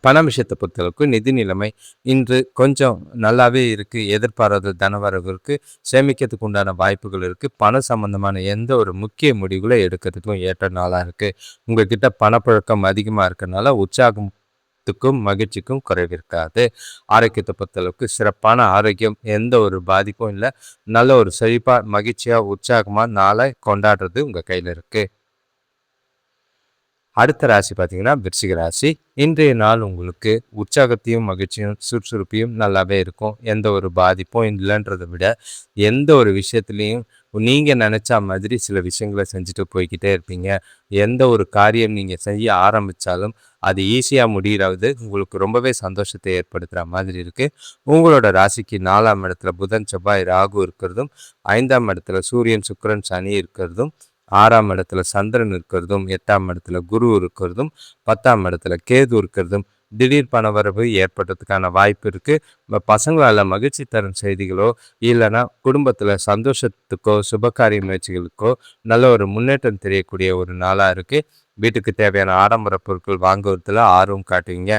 பண விஷயத்தை பொறுத்தளவுக்கு நிதி நிலைமை இன்று கொஞ்சம் நல்லாவே இருக்குது. எதிர்பாராத தனவரவுக்கு சேமிக்கிறதுக்கு உண்டான வாய்ப்புகள் இருக்குது. பண சம்பந்தமான எந்த ஒரு முக்கிய முடிவுகளை எடுக்கிறதுக்கும் ஏற்ற நாளாக இருக்குது. உங்கள்கிட்ட பணப்பழக்கம் அதிகமாக இருக்கிறதுனால உற்சாகத்துக்கும் மகிழ்ச்சிக்கும் குறைவிருக்காது. ஆரோக்கியத்தை பொறுத்தளவுக்கு சிறப்பான ஆரோக்கியம், எந்த ஒரு பாதிப்பும் இல்லை. நல்ல ஒரு செழிப்பாக மகிழ்ச்சியாக உற்சாகமாக நாளை கொண்டாடுறது உங்கள் கையில் இருக்குது. அடுத்த ராசி பார்த்தீங்கன்னா விருச்சிக ராசி. இன்றைய நாள் உங்களுக்கு உற்சாகத்தையும் மகிழ்ச்சியும் சுறுசுறுப்பையும் நல்லாவே இருக்கும். எந்த ஒரு பாதிப்பும் இல்லைன்றதை விட எந்த ஒரு விஷயத்துலையும் நீங்கள் நினச்சா மாதிரி சில விஷயங்களை செஞ்சுட்டு போய்கிட்டே இருப்பீங்க. எந்த ஒரு காரியம் நீங்கள் செய்ய ஆரம்பித்தாலும் அது ஈஸியாக முடிகிறது உங்களுக்கு ரொம்பவே சந்தோஷத்தை ஏற்படுத்துகிற மாதிரி இருக்குது. உங்களோட ராசிக்கு 4ஆம் இடத்துல புதன் செவ்வாய் ராகு இருக்கிறதும் 5ஆம் இடத்துல சூரியன் சுக்கிரன் சனி இருக்கிறதும் 6ஆம் இடத்துல சந்திரன் இருக்கிறதும், 8ஆம் இடத்துல குரு இருக்கிறதும், 10ஆம் இடத்துல கேது இருக்கிறதும் திடீர் பணவரவு ஏற்படுறதுக்கான வாய்ப்பு இருக்கு. பசங்களால மகிழ்ச்சி தரும் செய்திகளோ இல்லைன்னா குடும்பத்துல சந்தோஷத்துக்கோ சுபகாரிய முயற்சிகளுக்கோ நல்ல ஒரு முன்னேற்றம் தெரியக்கூடிய ஒரு நாளா இருக்கு. வீட்டுக்கு தேவையான ஆடம்பர பொருட்கள் வாங்குவதில் ஆர்வம் காட்டுவீங்க.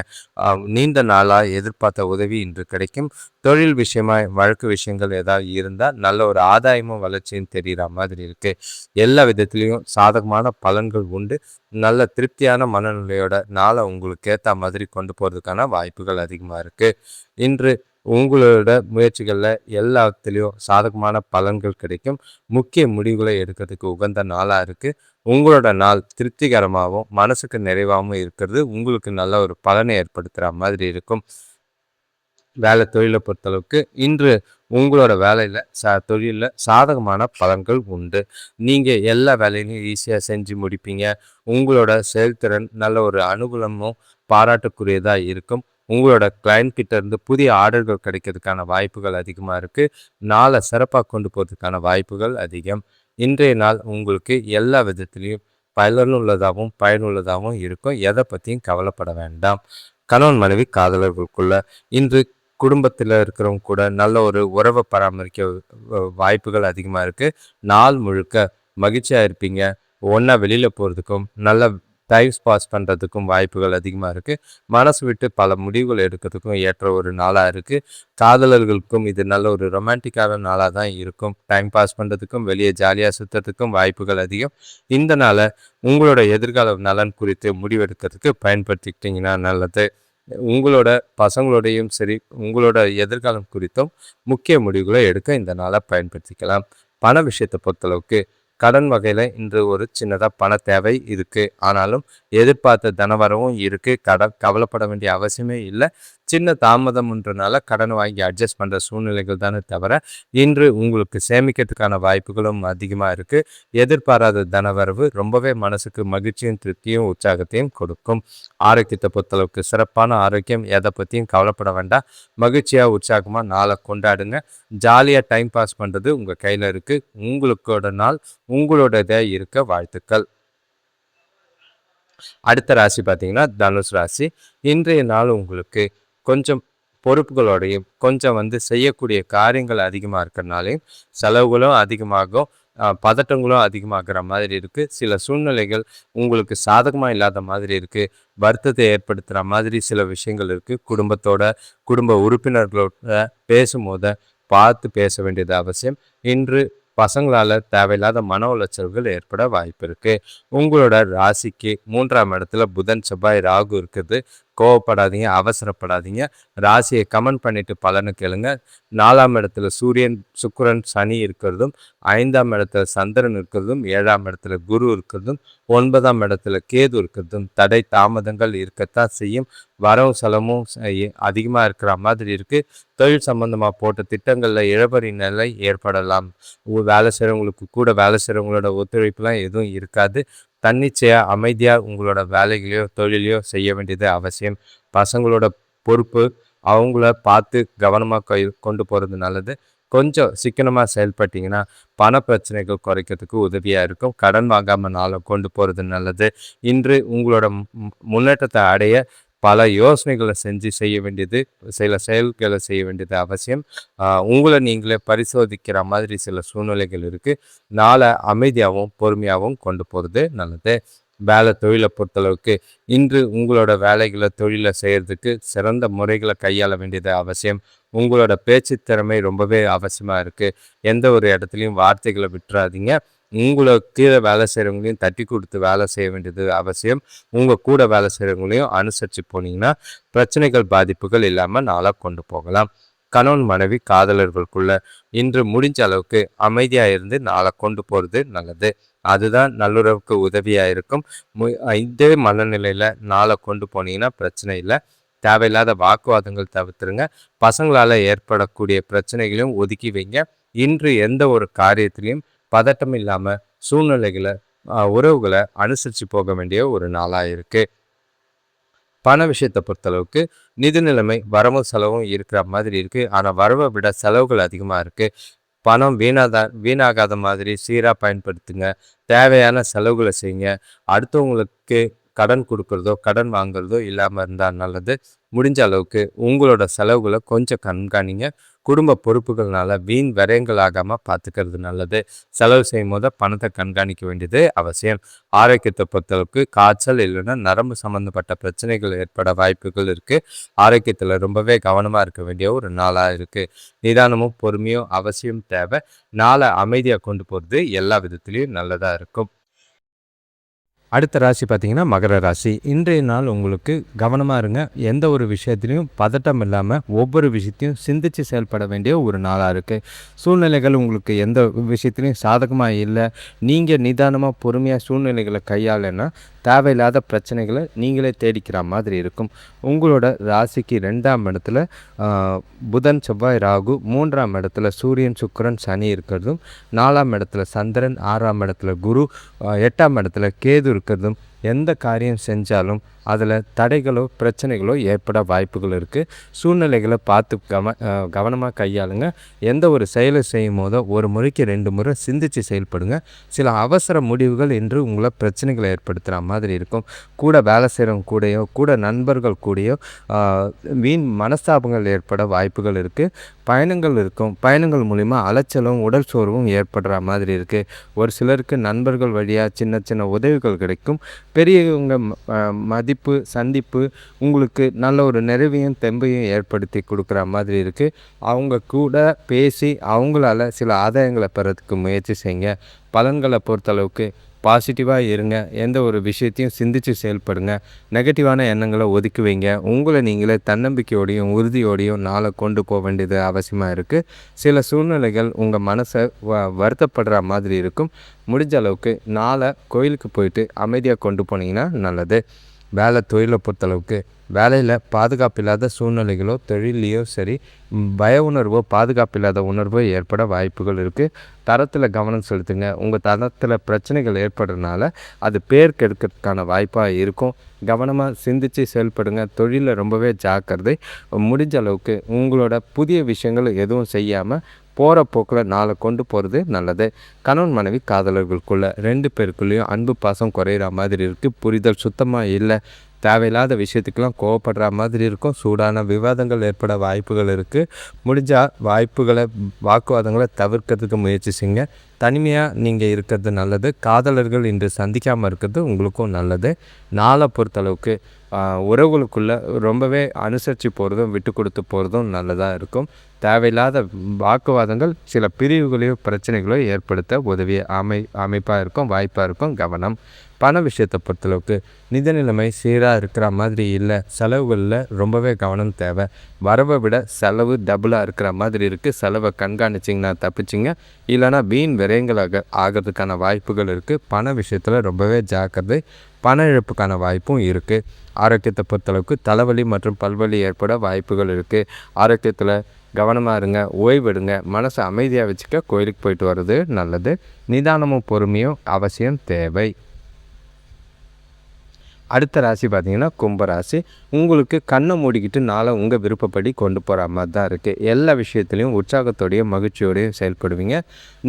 நீண்ட நாளாக எதிர்பார்த்த உதவி இன்று கிடைக்கும். தொழில் விஷயமா வழக்கு விஷயங்கள் ஏதாவது இருந்தால் நல்ல ஒரு ஆதாயமும் வளர்ச்சியும் தெரிகிற மாதிரி இருக்கு. எல்லா விதத்துலேயும் சாதகமான பலன்கள் உண்டு. நல்ல திருப்தியான மனநிலையோட நாளை உங்களுக்கு ஏற்ற மாதிரி கொண்டு போகிறதுக்கான வாய்ப்புகள் அதிகமாக இருக்குது. இன்று உங்களோட முயற்சிகளில் எல்லாத்துலேயும் சாதகமான பலன்கள் கிடைக்கும். முக்கிய முடிவுகளை எடுக்கிறதுக்கு உகந்த நாளாக இருக்குது. உங்களோட நாள் திருப்திகரமாகவும் மனசுக்கு நிறைவாகவும் இருக்கிறது உங்களுக்கு நல்ல ஒரு பலனை ஏற்படுத்துகிற மாதிரி இருக்கும். வேலை தொழிலை பொறுத்தளவுக்கு இன்று உங்களோட வேலையில் தொழிலில் சாதகமான பலன்கள் உண்டு. நீங்கள் எல்லா வேலையிலையும் ஈஸியாக செஞ்சு முடிப்பீங்க. உங்களோட செயல்திறன் நல்ல ஒரு அனுகூலமும் பாராட்டுக்குரியதாக இருக்கும். உங்களோட கிளைண்ட் கிட்ட இருந்து புதிய ஆர்டர்கள் கிடைக்கிறதுக்கான வாய்ப்புகள் அதிகமாக இருக்குது. நாளை சிறப்பாக கொண்டு போகிறதுக்கான வாய்ப்புகள் அதிகம். இன்றைய நாள் உங்களுக்கு எல்லா விதத்திலையும் பயனுள்ளதாகவும் பயனுள்ளதாகவும் இருக்கும். எதை பற்றியும் கவலைப்பட வேண்டாம். கணவன் மனைவி காதலர்களுக்குள்ள இன்று குடும்பத்தில் இருக்கிறவங்க கூட நல்ல ஒரு உறவை பராமரிக்க வாய்ப்புகள் அதிகமாக இருக்குது. நாள் முழுக்க மகிழ்ச்சியாக இருப்பீங்க. ஒன்றா வெளியில் போகிறதுக்கும் நல்ல டைம் பாஸ் பண்ணுறதுக்கும் வாய்ப்புகள் அதிகமாக இருக்குது. மனசு விட்டு பல முடிவுகள் எடுக்கிறதுக்கும் ஏற்ற ஒரு நாளாக இருக்குது. காதலர்களுக்கும் இது நல்ல ஒரு ரொமான்டிக்கான நாளாக தான் இருக்கும். டைம் பாஸ் பண்ணுறதுக்கும் வெளியே ஜாலியாக சுற்றுறதுக்கும் வாய்ப்புகள் அதிகம். இந்த நாளை உங்களோட எதிர்கால நலன் குறித்து முடிவெடுக்கிறதுக்கு பயன்படுத்திக்கிட்டிங்கன்னா நல்லது. உங்களோட பசங்களோடையும் சரி உங்களோட எதிர்காலம் குறித்தும் முக்கிய முடிவுகளை எடுக்க இந்த நாளை பயன்படுத்திக்கலாம். பண விஷயத்தை பொறுத்தளவுக்கு கடன் வகையில் இன்று ஒரு சின்னதாக பண தேவை இருக்குது. ஆனாலும் எதிர்பார்த்த தனவரவும் இருக்குது. கவலைப்பட வேண்டிய அவசியமே இல்லை. சின்ன தாமதம்ன்றனால கடன் வாங்கி அட்ஜஸ்ட் பண்ணுற சூழ்நிலைகள் தானே தவிர இன்று உங்களுக்கு சேமிக்கிறதுக்கான வாய்ப்புகளும் அதிகமாக இருக்குது. எதிர்பாராத தனவரவு ரொம்பவே மனசுக்கு மகிழ்ச்சியும் திருப்தியும் உற்சாகத்தையும் கொடுக்கும். ஆரோக்கியத்தை பொறுத்தளவுக்கு சிறப்பான ஆரோக்கியம். எதை பற்றியும் கவலைப்பட வேண்டாம். மகிழ்ச்சியாக உற்சாகமாக நாளை கொண்டாடுங்க. ஜாலியாக டைம் பாஸ் பண்ணுறது உங்கள் கையில் இருக்குது. உங்களுக்கோட நாள் உங்களோடதே இருக்க வாழ்த்துக்கள். அடுத்த ராசி பார்த்தீங்கன்னா தனுஷ் ராசி. இன்றைய நாள் உங்களுக்கு கொஞ்சம் பொறுப்புகளோடையும் கொஞ்சம் செய்யக்கூடிய காரியங்கள் அதிகமாக இருக்கிறனாலையும் செலவுகளும் அதிகமாகும், பதட்டங்களும் அதிகமாகிற மாதிரி இருக்குது. சில சூழ்நிலைகள் உங்களுக்கு சாதகமாக இல்லாத மாதிரி இருக்குது. வருத்தத்தை ஏற்படுத்துகிற மாதிரி சில விஷயங்கள் இருக்குது. குடும்ப உறுப்பினர்களோட பேசும்போது பார்த்து பேச வேண்டியது அவசியம். இன்று பசங்களால் தேவையில்லாத மன உளைச்சல்கள் ஏற்பட வாய்ப்பு இருக்குது. உங்களோட ராசிக்கு 3ஆம் இடத்துல புதன் செவ்வாய் ராகு இருக்குது. கோவப்படாதீங்க, அவசரப்படாதீங்க. ராசியை கமெண்ட் பண்ணிட்டு பலனை கேளுங்க. 4ஆம் இடத்துல சூரியன் சுக்கிரன் சனி இருக்கிறதும், 5ஆம் இடத்துல சந்திரன் இருக்கிறதும், 7ஆம் இடத்துல குரு இருக்கிறதும், 9ஆம் இடத்துல கேது இருக்கிறதும் தடை தாமதங்கள் இருக்கத்தான் செய்யும். வரவும் செலவும் அதிகமாக இருக்கிற மாதிரி இருக்குது. தொழில் சம்பந்தமாக போட்ட திட்டங்களில் இழபறி நிலை ஏற்படலாம். வேலை செய்கிறவங்களுக்கு கூட வேலை செய்கிறவங்களோட ஒத்துழைப்புலாம் எதுவும் இருக்காது. தன்னிச்சையாக அமைதியாக உங்களோட வேலைகளையோ தொழிலையோ செய்ய வேண்டியது அவசியம். பசங்களோட பொறுப்பு அவங்கள பார்த்து கவனமாக கொண்டு போகிறது நல்லது. கொஞ்சம் சிக்கனமாக செயல்பட்டிங்கன்னா பண பிரச்சனைகள் குறைக்கிறதுக்கு உதவியாக இருக்கும். கடன் வாங்காமல் நாளை கொண்டு போகிறது நல்லது. இன்று உங்களோட முன்னேற்றத்தை அடைய பல யோசனைகளை செய்ய வேண்டியது, சில செயல்களை செய்ய வேண்டியது அவசியம். உங்களை நீங்களே பரிசோதிக்கிற மாதிரி சில சூழ்நிலைகள் இருக்குது. நாளை அமைதியாகவும் பொறுமையாகவும் கொண்டு போகிறது நல்லது. வேலை தொழிலை பொறுத்தளவுக்கு இன்று உங்களோட வேலைகளை தொழிலை செய்கிறதுக்கு சிறந்த முறைகளை கையாள வேண்டியது அவசியம். உங்களோட பேச்சு திறமை ரொம்பவே அவசியமாக இருக்குது. எந்த ஒரு இடத்துலையும் வார்த்தைகளை விட்டுறாதீங்க. உங்களை கீழே வேலை செய்கிறவங்களையும் தட்டி கொடுத்து வேலை செய்ய வேண்டியது அவசியம். உங்கள் கூட வேலை செய்கிறவங்களையும் அனுசரித்து போனீங்கன்னா பிரச்சனைகள் பாதிப்புகள் இல்லாமல் நாளாக கொண்டு போகலாம். கணவன் மனைவி காதலர்களுக்குள்ள இன்று முடிஞ்ச அளவுக்கு அமைதியாக இருந்து நாளை கொண்டு போகிறது நல்லது. அதுதான் நல்லுறவுக்கு உதவியாக இருக்கும். இதே மனநிலையில் நாளை கொண்டு போனீங்கன்னா பிரச்சனை இல்லை. தேவையில்லாத வாக்குவாதங்கள் தவிர்த்துருங்க. பசங்களால் ஏற்படக்கூடிய பிரச்சனைகளையும் ஒதுக்கி வைங்க. இன்று எந்த ஒரு காரியத்திலையும் பதட்டம் இல்லாமல் சூழ்நிலைகளை உறவுகளை அனுசரித்து போக வேண்டிய ஒரு நாளாக இருக்குது. பண விஷயத்தை பொறுத்தளவுக்கு நிதி நிலைமை வரவும் செலவும் இருக்கிற மாதிரி இருக்குது. ஆனால் வரவை விட செலவுகள் அதிகமாக இருக்குது. பணம் வீணாகாத மாதிரி சீராக பயன்படுத்துங்க. தேவையான செலவுகளை செய்யுங்க. அடுத்தவங்களுக்கு கடன் கொடுக்குறதோ கடன் வாங்குறதோ இல்லாமல் இருந்தால் நல்லது. முடிஞ்ச அளவுக்கு உங்களோட செலவுகளை கொஞ்சம் கண்காணிங்க. குடும்ப பொறுப்புகள்னால வீண் விரயங்கள் ஆகாமல் பார்த்துக்கிறது நல்லது. செலவு செய்யும் போது பணத்தை கண்காணிக்க வேண்டியது அவசியம். ஆரோக்கியத்தை பொறுத்தளவுக்கு காய்ச்சல் இல்லைன்னா நரம்பு சம்மந்தப்பட்ட பிரச்சனைகள் ஏற்பட வாய்ப்புகள் இருக்குது. ஆரோக்கியத்தில் ரொம்பவே கவனமாக இருக்க வேண்டிய ஒரு நாளாக இருக்குது. நிதானமும் பொறுமையும் அவசியம் தேவை. நாளை அமைதியாக கொண்டு போகிறது எல்லா விதத்துலேயும் நல்லதாக இருக்கும். அடுத்த ராசி பார்த்தீங்கன்னா மகர ராசி. இன்றைய நாள் உங்களுக்கு கவனமாக இருங்க. எந்த ஒரு விஷயத்துலையும் பதட்டம் இல்லாமல் ஒவ்வொரு விஷயத்தையும் சிந்தித்து செயல்பட வேண்டிய ஒரு நாளாக இருக்குது. சூழ்நிலைகள் உங்களுக்கு எந்த விஷயத்துலையும் சாதகமாக இல்லை. நீங்கள் நிதானமாக பொறுமையாக சூழ்நிலைகளை கையாளனா தேவையில்லாத பிரச்சனைகளை நீங்களே தேடிக்கிற மாதிரி இருக்கும். உங்களோட ராசிக்கு 2ஆம் இடத்துல புதன் செவ்வாய் ராகு, 3ஆம் இடத்துல சூரியன் சுக்கிரன் சனி இருக்கிறதும், 4ஆம் இடத்துல சந்திரன், 6ஆம் இடத்துல குரு, 8ஆம் இடத்துல கேது இருக்கிறதும் எந்த காரியம் செஞ்சாலும் அதில் தடைகளோ பிரச்சனைகளோ ஏற்பட வாய்ப்புகள் இருக்குது. சூழ்நிலைகளை பார்த்து கவனமாக கையாளுங்க. எந்த ஒரு செயலை செய்யும் போதோ ஒரு முறைக்கு 2 முறை சிந்தித்து செயல்படுங்க. சில அவசர முடிவுகள் என்று உங்களை பிரச்சனைகளை ஏற்படுத்துகிற மாதிரி இருக்கும். கூட வேலை செய்கிறவங்க கூடயோ கூட நண்பர்கள் கூடயோ வீண் மனஸ்தாபங்கள் ஏற்பட வாய்ப்புகள் இருக்குது. பயணங்கள் இருக்கும். பயணங்கள் மூலிமா அலைச்சலும் உடல் சோர்வும் ஏற்படுற மாதிரி இருக்குது. ஒரு சிலருக்கு நண்பர்கள் வழியாக சின்ன சின்ன உதவிகள் கிடைக்கும். பெரியவங்க மதிப்பு சந்திப்பு உங்களுக்கு நல்ல ஒரு நிறைவையும் தெம்பையும் ஏற்படுத்தி கொடுக்குற மாதிரி இருக்குது. அவங்க கூட பேசி அவங்களால சில ஆதாயங்களை பெறத்துக்கு முயற்சி செய்யுங்க. பலன்களை பொறுத்தளவுக்கு பாசிட்டிவாக இருங்க. எந்த ஒரு விஷயத்தையும் சிந்தித்து செயல்படுங்க. நெகட்டிவான எண்ணங்களை ஒதுக்கி வைங்க. உங்களை நீங்களே தன்னம்பிக்கையோடையும் உறுதியோடையும் நாளை கொண்டு போக வேண்டியது அவசியமாக இருக்குது. சில சூழ்நிலைகள் உங்கள் மனசை வருத்தப்படுற மாதிரி இருக்கும். முடிஞ்ச அளவுக்கு நாளை கோயிலுக்கு போயிட்டு அமைதியாக கொண்டு போனீங்கன்னா நல்லது. வேலை தொழிலை பொறுத்தளவுக்கு வேலையில் பாதுகாப்பு இல்லாத சூழ்நிலைகளோ தொழிலையோ சரி பய உணர்வோ பாதுகாப்பு இல்லாத உணர்வோ ஏற்பட வாய்ப்புகள் இருக்குது. தரத்தில் கவனம் செலுத்துங்க. உங்கள் தரத்தில் பிரச்சனைகள் ஏற்படுறதுனால அது பேர் கெடுக்கிறதுக்கான வாய்ப்பாக இருக்கும். கவனமாக சிந்தித்து செயல்படுங்க. தொழிலில் ரொம்பவே ஜாக்கிரதை. முடிஞ்ச அளவுக்கு உங்களோட புதிய விஷயங்கள் எதுவும் செய்யாமல் போகிற போக்கில் நாளை கொண்டு போகிறது நல்லது. கணவன் மனைவி காதலர்களுக்குள்ள 2 பேருக்குள்ளேயும் அன்பு பாசம் குறையிற மாதிரி இருக்குது. புரிதல் சுத்தமாக இல்லை. தேவையில்லாத விஷயத்துக்கெல்லாம் கோவப்படுற மாதிரி இருக்கும். சூடான விவாதங்கள் ஏற்பட வாய்ப்புகள் இருக்குது. முடிஞ்சால் வாக்குவாதங்களை தவிர்க்கிறதுக்கு முயற்சி செய்யுங்க. தனிமையாக நீங்கள் இருக்கிறது நல்லது. காதலர்கள் இன்று சந்திக்காமல் இருக்கிறது உங்களுக்கும் நல்லது. நாளை பொறுத்தளவுக்கு உறவுகளுக்குள்ளே ரொம்பவே அனுசரித்து போகிறதும் விட்டு கொடுத்து போகிறதும் நல்லதாக இருக்கும். தேவையில்லாத வாக்குவாதங்கள் சில பிரிவுகளையோ பிரச்சனைகளோ ஏற்படுத்த உதவிய அமைப்பாக இருக்கும். வாய்ப்பாக இருக்கும். கவனம். பண விஷயத்தை பொறுத்தளவுக்கு நிதி நிலைமை சீராக இருக்கிற மாதிரி இல்லை. செலவுகளில் ரொம்பவே கவனம் தேவை. வரவை விட செலவு டபுளாக இருக்கிற மாதிரி இருக்குது. செலவை கண்காணிச்சிங்கன்னா தப்பிச்சிங்க. இல்லைனா வீண் விரயங்களாக ஆகிறதுக்கான வாய்ப்புகள் இருக்குது. பண விஷயத்தில் ரொம்பவே ஜாக்கிரதை. பண இழப்புக்கான வாய்ப்பும் இருக்குது. ஆரோக்கியத்தை பொறுத்தளவுக்கு தலைவலி மற்றும் பல்வலி ஏற்பட வாய்ப்புகள் இருக்குது. ஆரோக்கியத்தில் கவனமாக இருங்க. ஓய்வெடுங்க. மனசை அமைதியாக வச்சுக்க கோயிலுக்கு போயிட்டு வர்றது நல்லது. நிதானமும் பொறுமையும் அவசியம் தேவை. அடுத்த ராசி பார்த்திங்கன்னா கும்பராசி. உங்களுக்கு கண்ணை மூடிக்கிட்டு நாளை உங்கள் விருப்பப்படி கொண்டு போகிற மாதிரி தான் இருக்குது. எல்லா விஷயத்துலையும் உற்சாகத்தோடையும் மகிழ்ச்சியோடையும் செயல்படுவீங்க.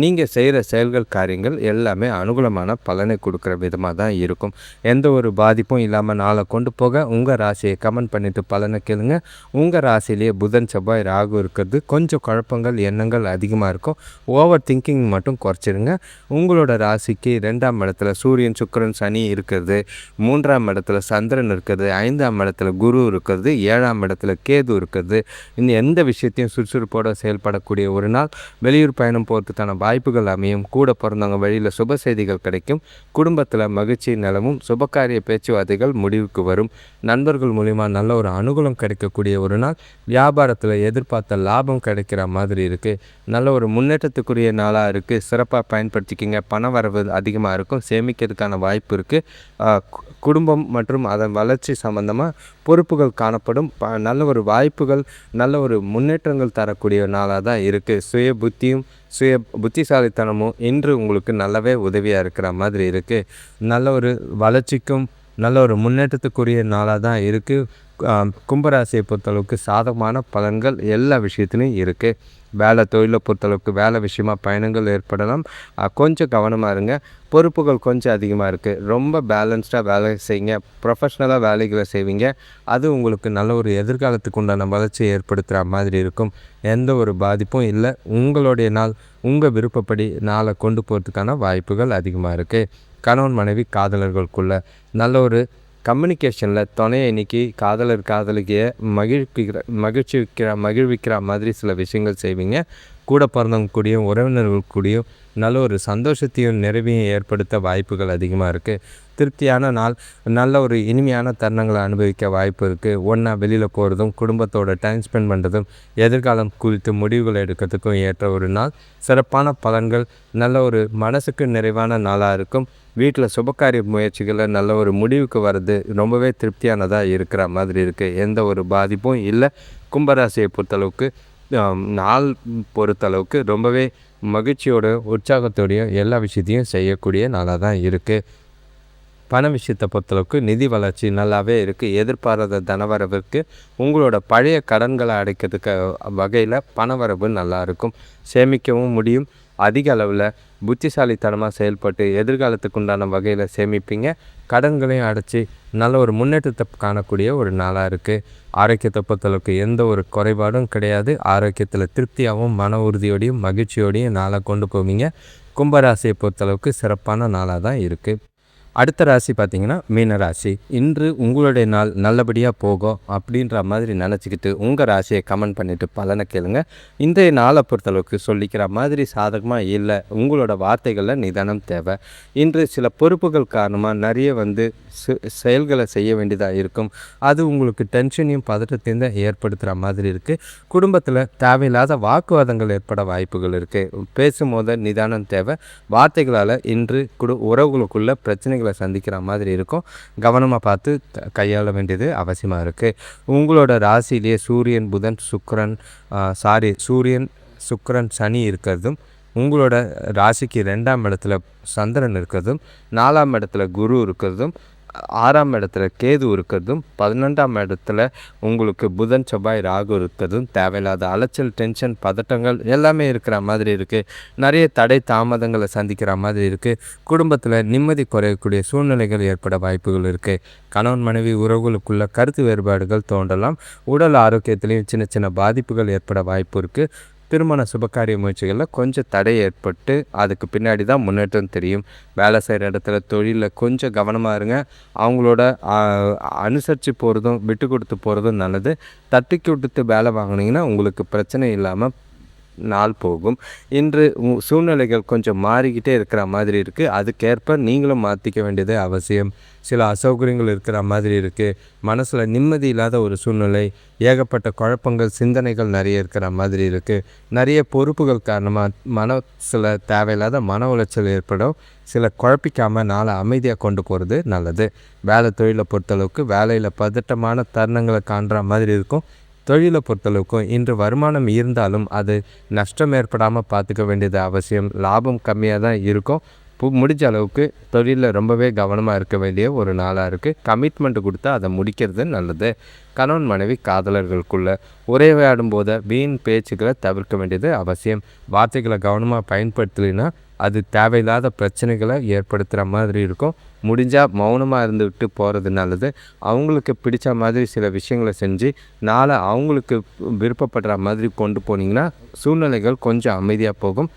நீங்கள் செய்கிற செயல்கள் காரியங்கள் எல்லாமே அனுகூலமான பலனை கொடுக்குற விதமாக தான் இருக்கும். எந்த ஒரு பாதிப்பும் இல்லாமல் நாளை கொண்டு போக உங்கள் ராசியை கமெண்ட் பண்ணிவிட்டு பலனை கேளுங்க. உங்கள் ராசியிலேயே புதன் செவ்வாய் ராகு இருக்கிறது கொஞ்சம் குழப்பங்கள் எண்ணங்கள் அதிகமாக இருக்கும். ஓவர் திங்கிங் மட்டும் குறைச்சிருங்க. உங்களோட ராசிக்கு 2ஆம் இடத்துல சூரியன் சுக்கிரன் சனி இருக்கிறது, 3ஆம் இடத்துல சந்திரன் இருக்கிறது, 5ஆம் இடத்துல குரு இருக்கிறது, 7ஆம் இடத்துல கேது இருக்கிறது. இந்த எந்த விஷயத்தையும் சுறுசுறுப்போடு செயல்படக்கூடிய ஒரு நாள். வெளியூர் பயணம் போகிறதுக்கான வாய்ப்புகள் அமையும். கூட பிறந்தவங்க வழியில் சுப செய்திகள் கிடைக்கும். குடும்பத்தில் மகிழ்ச்சி நிலவும். சுபகாரிய பேச்சுவார்த்தைகள் முடிவுக்கு வரும். நண்பர்கள் மூலிமா நல்ல ஒரு அனுகூலம் கிடைக்கக்கூடிய ஒரு நாள். வியாபாரத்தில் எதிர்பார்த்த லாபம் கிடைக்கிற மாதிரி இருக்குது. நல்ல ஒரு முன்னேற்றத்துக்குரிய நாளாக இருக்குது. சிறப்பாக பயன்படுத்திக்கிங்க. பண வரவு அதிகமாக இருக்கும். சேமிக்கிறதுக்கான வாய்ப்பு இருக்குது. குடும்பம் மற்றும் அதன் வளர்ச்சி சம்பந்தமாக பொறுப்புகள் காணப்படும். நல்ல ஒரு வாய்ப்புகள் நல்ல ஒரு முன்னேற்றங்கள் தரக்கூடிய நாளாக தான் இருக்குது. சுய புத்திசாலித்தனமும் இன்று உங்களுக்கு நல்லாவே உதவியாக இருக்கிற மாதிரி இருக்குது. நல்ல ஒரு வளர்ச்சிக்கும் நல்ல ஒரு முன்னேற்றத்துக்குரிய நாளாக தான் இருக்குது. கும்பராசியை பொறுத்தளவுக்கு சாதகமான பலன்கள் எல்லா விஷயத்துலையும் இருக்குது. வேலை தொழிலை பொறுத்தளவுக்கு வேலை விஷயமா பயணங்கள் ஏற்படலாம். கொஞ்சம் கவனமாக இருங்க. பொறுப்புகள் கொஞ்சம் அதிகமாக இருக்குது. ரொம்ப பேலன்ஸ்டாக வேலை செய்யுங்க. ப்ரொஃபஷ்னலாக வேலைகளை செய்வீங்க. அது உங்களுக்கு நல்ல ஒரு எதிர்காலத்துக்கு உண்டான வளர்ச்சியை ஏற்படுத்துகிற மாதிரி இருக்கும். எந்த ஒரு பாதிப்பும் இல்லை. உங்களுடைய நாள் உங்கள் விருப்பப்படி நாளை கொண்டு போகிறதுக்கான வாய்ப்புகள் அதிகமாக இருக்குது. கணவன் மனைவி காதலர்களுக்குள்ள நல்ல ஒரு கம்யூனிகேஷனில் துணையை இன்னைக்கு காதலர் காதலிக்கையை மகிழ்விக்கிற மாதிரி சில விஷயங்கள் செய்வீங்க. கூட பிறந்தவங்க கூடயும் உறவினர்கள் கூடயும் நல்ல ஒரு சந்தோஷத்தையும் நிறைவையும் ஏற்படுத்த வாய்ப்புகள் அதிகமாக இருக்குது. திருப்தியான நாள், நல்ல ஒரு இனிமையான தருணங்களை அனுபவிக்க வாய்ப்பு இருக்குது. ஒன்றா வெளியில் போகிறதும் குடும்பத்தோட டைம் ஸ்பெண்ட் பண்ணுறதும் எதிர்காலம் குறித்து முடிவுகள் எடுக்கிறதுக்கும் ஏற்ற ஒரு நாள். சிறப்பான பலன்கள், நல்ல ஒரு மனசுக்கு நிறைவான நாளாக இருக்கும். வீட்டில் சுபகாரிய முயற்சிகளில் நல்ல ஒரு முடிவுக்கு வர்றது ரொம்பவே திருப்தியானதாக இருக்கிற மாதிரி இருக்குது. எந்த ஒரு பாதிப்பும் இல்லை. கும்பராசியை பொறுத்தளவுக்கு நாள் பொறுத்தளவுக்கு ரொம்பவே மகிழ்ச்சியோட உற்சாகத்தோடையும் எல்லா விஷயத்தையும் செய்யக்கூடிய நாளாக தான் இருக்குது. பண விஷயத்தை பொறுத்தளவுக்கு நிதி வளர்ச்சி நல்லாவே இருக்குது. எதிர்பாராத தனவரவிற்கு உங்களோட பழைய கடன்களை அடைக்கிறதுக்கு வகையில் பணவரவு நல்லா இருக்கும். சேமிக்கவும் முடியும். அதிக அளவில் புத்திசாலித்தனமாக செயல்பட்டு எதிர்காலத்துக்கு உண்டான வகையில் சேமிப்பீங்க. கடன்களையும் அடைச்சி நல்ல ஒரு முன்னேற்றத்தை காணக்கூடிய ஒரு நாளாக இருக்குது. ஆரோக்கியத்தை பொறுத்தளவுக்கு எந்த ஒரு குறைபாடும் கிடையாது. ஆரோக்கியத்தில் திருப்தியாகவும் மன உறுதியோடையும் மகிழ்ச்சியோடையும் நாளை கொண்டு போவீங்க. கும்பராசியை பொறுத்தளவுக்கு சிறப்பான நாளாக தான் இருக்குது. அடுத்த ராசி பார்த்திங்கன்னா மீன ராசி. இன்று உங்களுடைய நாள் நல்லபடியாக போகும் அப்படின்ற மாதிரி நினச்சிக்கிட்டு உங்கள் ராசியை கமெண்ட் பண்ணிவிட்டு பலனை கேளுங்க. இன்றைய நாளை பொறுத்தளவுக்கு சொல்லிக்கிற மாதிரி சாதகமாக இல்லை. உங்களோட வார்த்தைகளில் நிதானம் தேவை. இன்று சில பொறுப்புகள் காரணமாக நிறைய செயல்களை செய்ய வேண்டியதாக இருக்கும். அது உங்களுக்கு டென்ஷனையும் பதட்டத்தையும் தான் ஏற்படுத்துகிற மாதிரி இருக்குது. குடும்பத்தில் தேவையில்லாத வாக்குவாதங்கள் ஏற்பட வாய்ப்புகள் இருக்குது. பேசும்போது நிதானம் தேவை. வார்த்தைகளால் இன்று உறவுகளுக்குள்ள பிரச்சனை சந்திக்கிற மாதிரி இருக்கும். கவனமாக பார்த்து கையாள வேண்டியது அவசியமாக இருக்குது. உங்களோட ராசியிலேயே சூரியன் சுக்கிரன் சனி இருக்கிறதும், உங்களோட ராசிக்கு 2ஆம் இடத்துல சந்திரன் இருக்கிறதும், 4ஆம் இடத்துல குரு இருக்கிறதும், 6ஆம் இடத்துல கேது இருக்கிறதும், 11ஆம் இடத்துல உங்களுக்கு புதன் செவ்வாய் ராகு இருக்கிறதும் தேவையில்லாத அலைச்சல் டென்ஷன் பதட்டங்கள் எல்லாமே இருக்கிற மாதிரி இருக்குது. நிறைய தடை தாமதங்களை சந்திக்கிற மாதிரி இருக்குது. குடும்பத்தில் நிம்மதி குறையக்கூடிய சூழ்நிலைகள் ஏற்பட வாய்ப்புகள் இருக்குது. கணவன் மனைவி உறவுகளுக்குள்ள கருத்து வேறுபாடுகள் தோன்றலாம். உடல் ஆரோக்கியத்திலையும் சின்ன சின்ன பாதிப்புகள் ஏற்பட வாய்ப்பு இருக்குது. திருமண சுபகாரிய முயற்சிகளில் கொஞ்சம் தடை ஏற்பட்டு அதுக்கு பின்னாடி தான் முன்னேற்றம் தெரியும். வேலை செய்கிற இடத்துல தொழிலில் கொஞ்சம் கவனமாக இருங்க. அவங்களோட அனுசரித்து போகிறதும் விட்டு கொடுத்து போகிறதும் நல்லது. தட்டிக்கு விட்டு வேலை வாங்கினீங்கன்னா உங்களுக்கு பிரச்சனை இல்லாமல் நாள் போகும். இன்று சூழ்நிலைகள் கொஞ்சம் மாறிக்கிட்டே இருக்கிற மாதிரி இருக்குது. அதுக்கேற்ப நீங்களும் மாற்றிக்க வேண்டியது அவசியம். சில அசௌகரியங்கள் இருக்கிற மாதிரி இருக்குது. மனசில் நிம்மதி இல்லாத ஒரு சூழ்நிலை, ஏகப்பட்ட குழப்பங்கள் சிந்தனைகள் நிறைய இருக்கிற மாதிரி இருக்குது. நிறைய பொறுப்புகள் காரணமாக மனசில் தேவையில்லாத மன உளைச்சல் ஏற்படும். சில குழப்பிக்காமல் நாளை அமைதியாக கொண்டு போகிறது நல்லது. வேலை தொழிலை பொறுத்தளவுக்கு வேலையில் பதட்டமான தருணங்களை காண்ற மாதிரி இருக்கும். தொழிலை பொறுத்தளவுக்கும் இன்று வருமானம் இருந்தாலும் அது நஷ்டம் ஏற்படாமல் பார்த்துக்க வேண்டியது அவசியம். லாபம் கம்மியாக தான் இருக்கும். முடிஞ்ச அளவுக்கு தொழிலில் ரொம்பவே கவனமாக இருக்க வேண்டிய ஒரு நாளாக இருக்குது. கமிட்மெண்ட் கொடுத்தா அதை முடிக்கிறது நல்லது. கணவன் மனைவி காதலர்களுக்குள்ள உரையாடும் போது வீண் பேச்சுக்களை தவிர்க்க வேண்டியது அவசியம். வார்த்தைகளை கவனமாக பயன்படுத்தலைன்னா அது தேவையில்லாத பிரச்சனைகளை ஏற்படுத்துகிற மாதிரி இருக்கும். முடிஞ்சால் மௌனமாக இருந்துவிட்டு போகிறது நல்லது. அவங்களுக்கு பிடிச்ச மாதிரி சில விஷயங்களை செஞ்சு நாளை அவங்களுக்கு விருப்பப்படுற மாதிரி கொண்டு போனீங்கன்னா சூழ்நிலைகள் கொஞ்சம் அமைதியாக போகும்.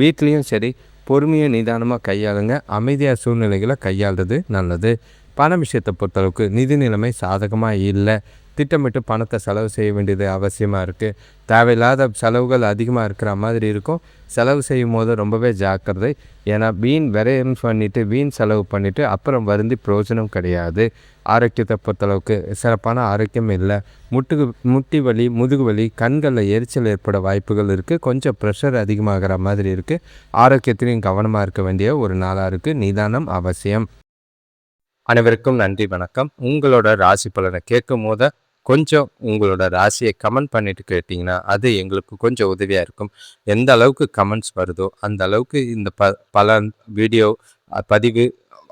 வீட்லேயும் சரி பொறுமையாக நிதானமாக கையாளுங்க. அமைதியாக சூழ்நிலைகளை கையாளுறது நல்லது. பண விஷயத்தை பொறுத்தளவுக்கு நிதி நிலைமை சாதகமாக இல்லை. திட்டமிட்டு பணத்தை செலவு செய்ய வேண்டியது அவசியமாக இருக்குது. தேவையில்லாத செலவுகள் அதிகமாக இருக்கிற மாதிரி இருக்கும். செலவு செய்யும் போது ரொம்பவே ஜாக்கிரதை. ஏன்னா விரயம் பண்ணிவிட்டு வீண் செலவு பண்ணிவிட்டு அப்புறம் வருந்தி பிரயோஜனம் கிடையாது. ஆரோக்கியத்தை பொறுத்தளவுக்கு சிறப்பான ஆரோக்கியம் இல்லை. முட்டி வலி, முதுகு வலி, கண்களில் எரிச்சல் ஏற்பட வாய்ப்புகள் இருக்குது. கொஞ்சம் ப்ரெஷர் அதிகமாகிற மாதிரி இருக்குது. ஆரோக்கியத்திலையும் கவனமாக இருக்க வேண்டிய ஒரு நாளாக இருக்குது. நிதானம் அவசியம். அனைவருக்கும் நன்றி, வணக்கம். உங்களோட ராசி பலனை கேட்கும் போது கொஞ்சம் உங்களோட ராசியை கமெண்ட் பண்ணிட்டு கேட்டிங்கன்னா அது எங்களுக்கு கொஞ்சம் உதவியாக இருக்கும். எந்த அளவுக்கு கமெண்ட்ஸ் வருதோ அந்த அளவுக்கு இந்த பலன் வீடியோ பதிவு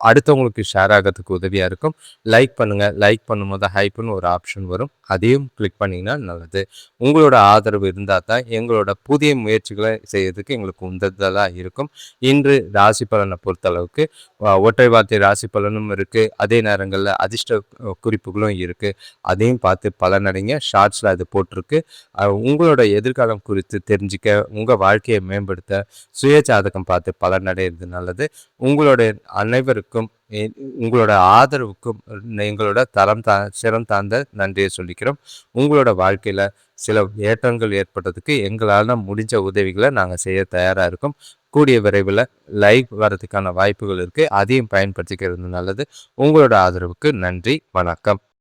அடுத்தவங்களுக்கு ஷேர் ஆகிறதுக்கு உதவியாக இருக்கும். லைக் பண்ணுங்கள். லைக் பண்ணும்போது ஹைப்புன்னு ஒரு ஆப்ஷன் வரும், அதையும் கிளிக் பண்ணிங்கன்னா நல்லது. உங்களோட ஆதரவு இருந்தால் தான் எங்களோட புதிய முயற்சிகளை செய்யறதுக்கு எங்களுக்கு உந்துதலாக இருக்கும். இன்று ராசி பலனை பொறுத்தளவுக்கு ஒற்றை வார்த்தை ராசி பலனும் இருக்குது, அதே நேரங்களில் அதிர்ஷ்ட குறிப்புகளும் இருக்குது. அதையும் பார்த்து பலனடைங்க. ஷார்ட்ஸில் அது போட்டிருக்கு. உங்களோட எதிர்காலம் குறித்து தெரிஞ்சிக்க, உங்கள் வாழ்க்கையை மேம்படுத்த சுய ஜாதகம் பார்த்து பலனடைகிறது நல்லது. உங்களோட அனைவருக்கும் உங்களோட ஆதரவுக்கும் எங்களோட சிரம் தாழ்ந்த நன்றியை சொல்லிக்கிறோம். உங்களோட வாழ்க்கையில் சில ஏற்றங்கள் ஏற்பட்டதுக்கு எங்களால் முடிஞ்ச உதவிகளை நாங்கள் செய்ய தயாராக இருக்கோம். கூடிய விரைவில் லைவ் வர்றதுக்கான வாய்ப்புகள் இருக்குது, அதையும் பயன்படுத்திக்கிறது நல்லது. உங்களோட ஆதரவுக்கு நன்றி. வணக்கம்.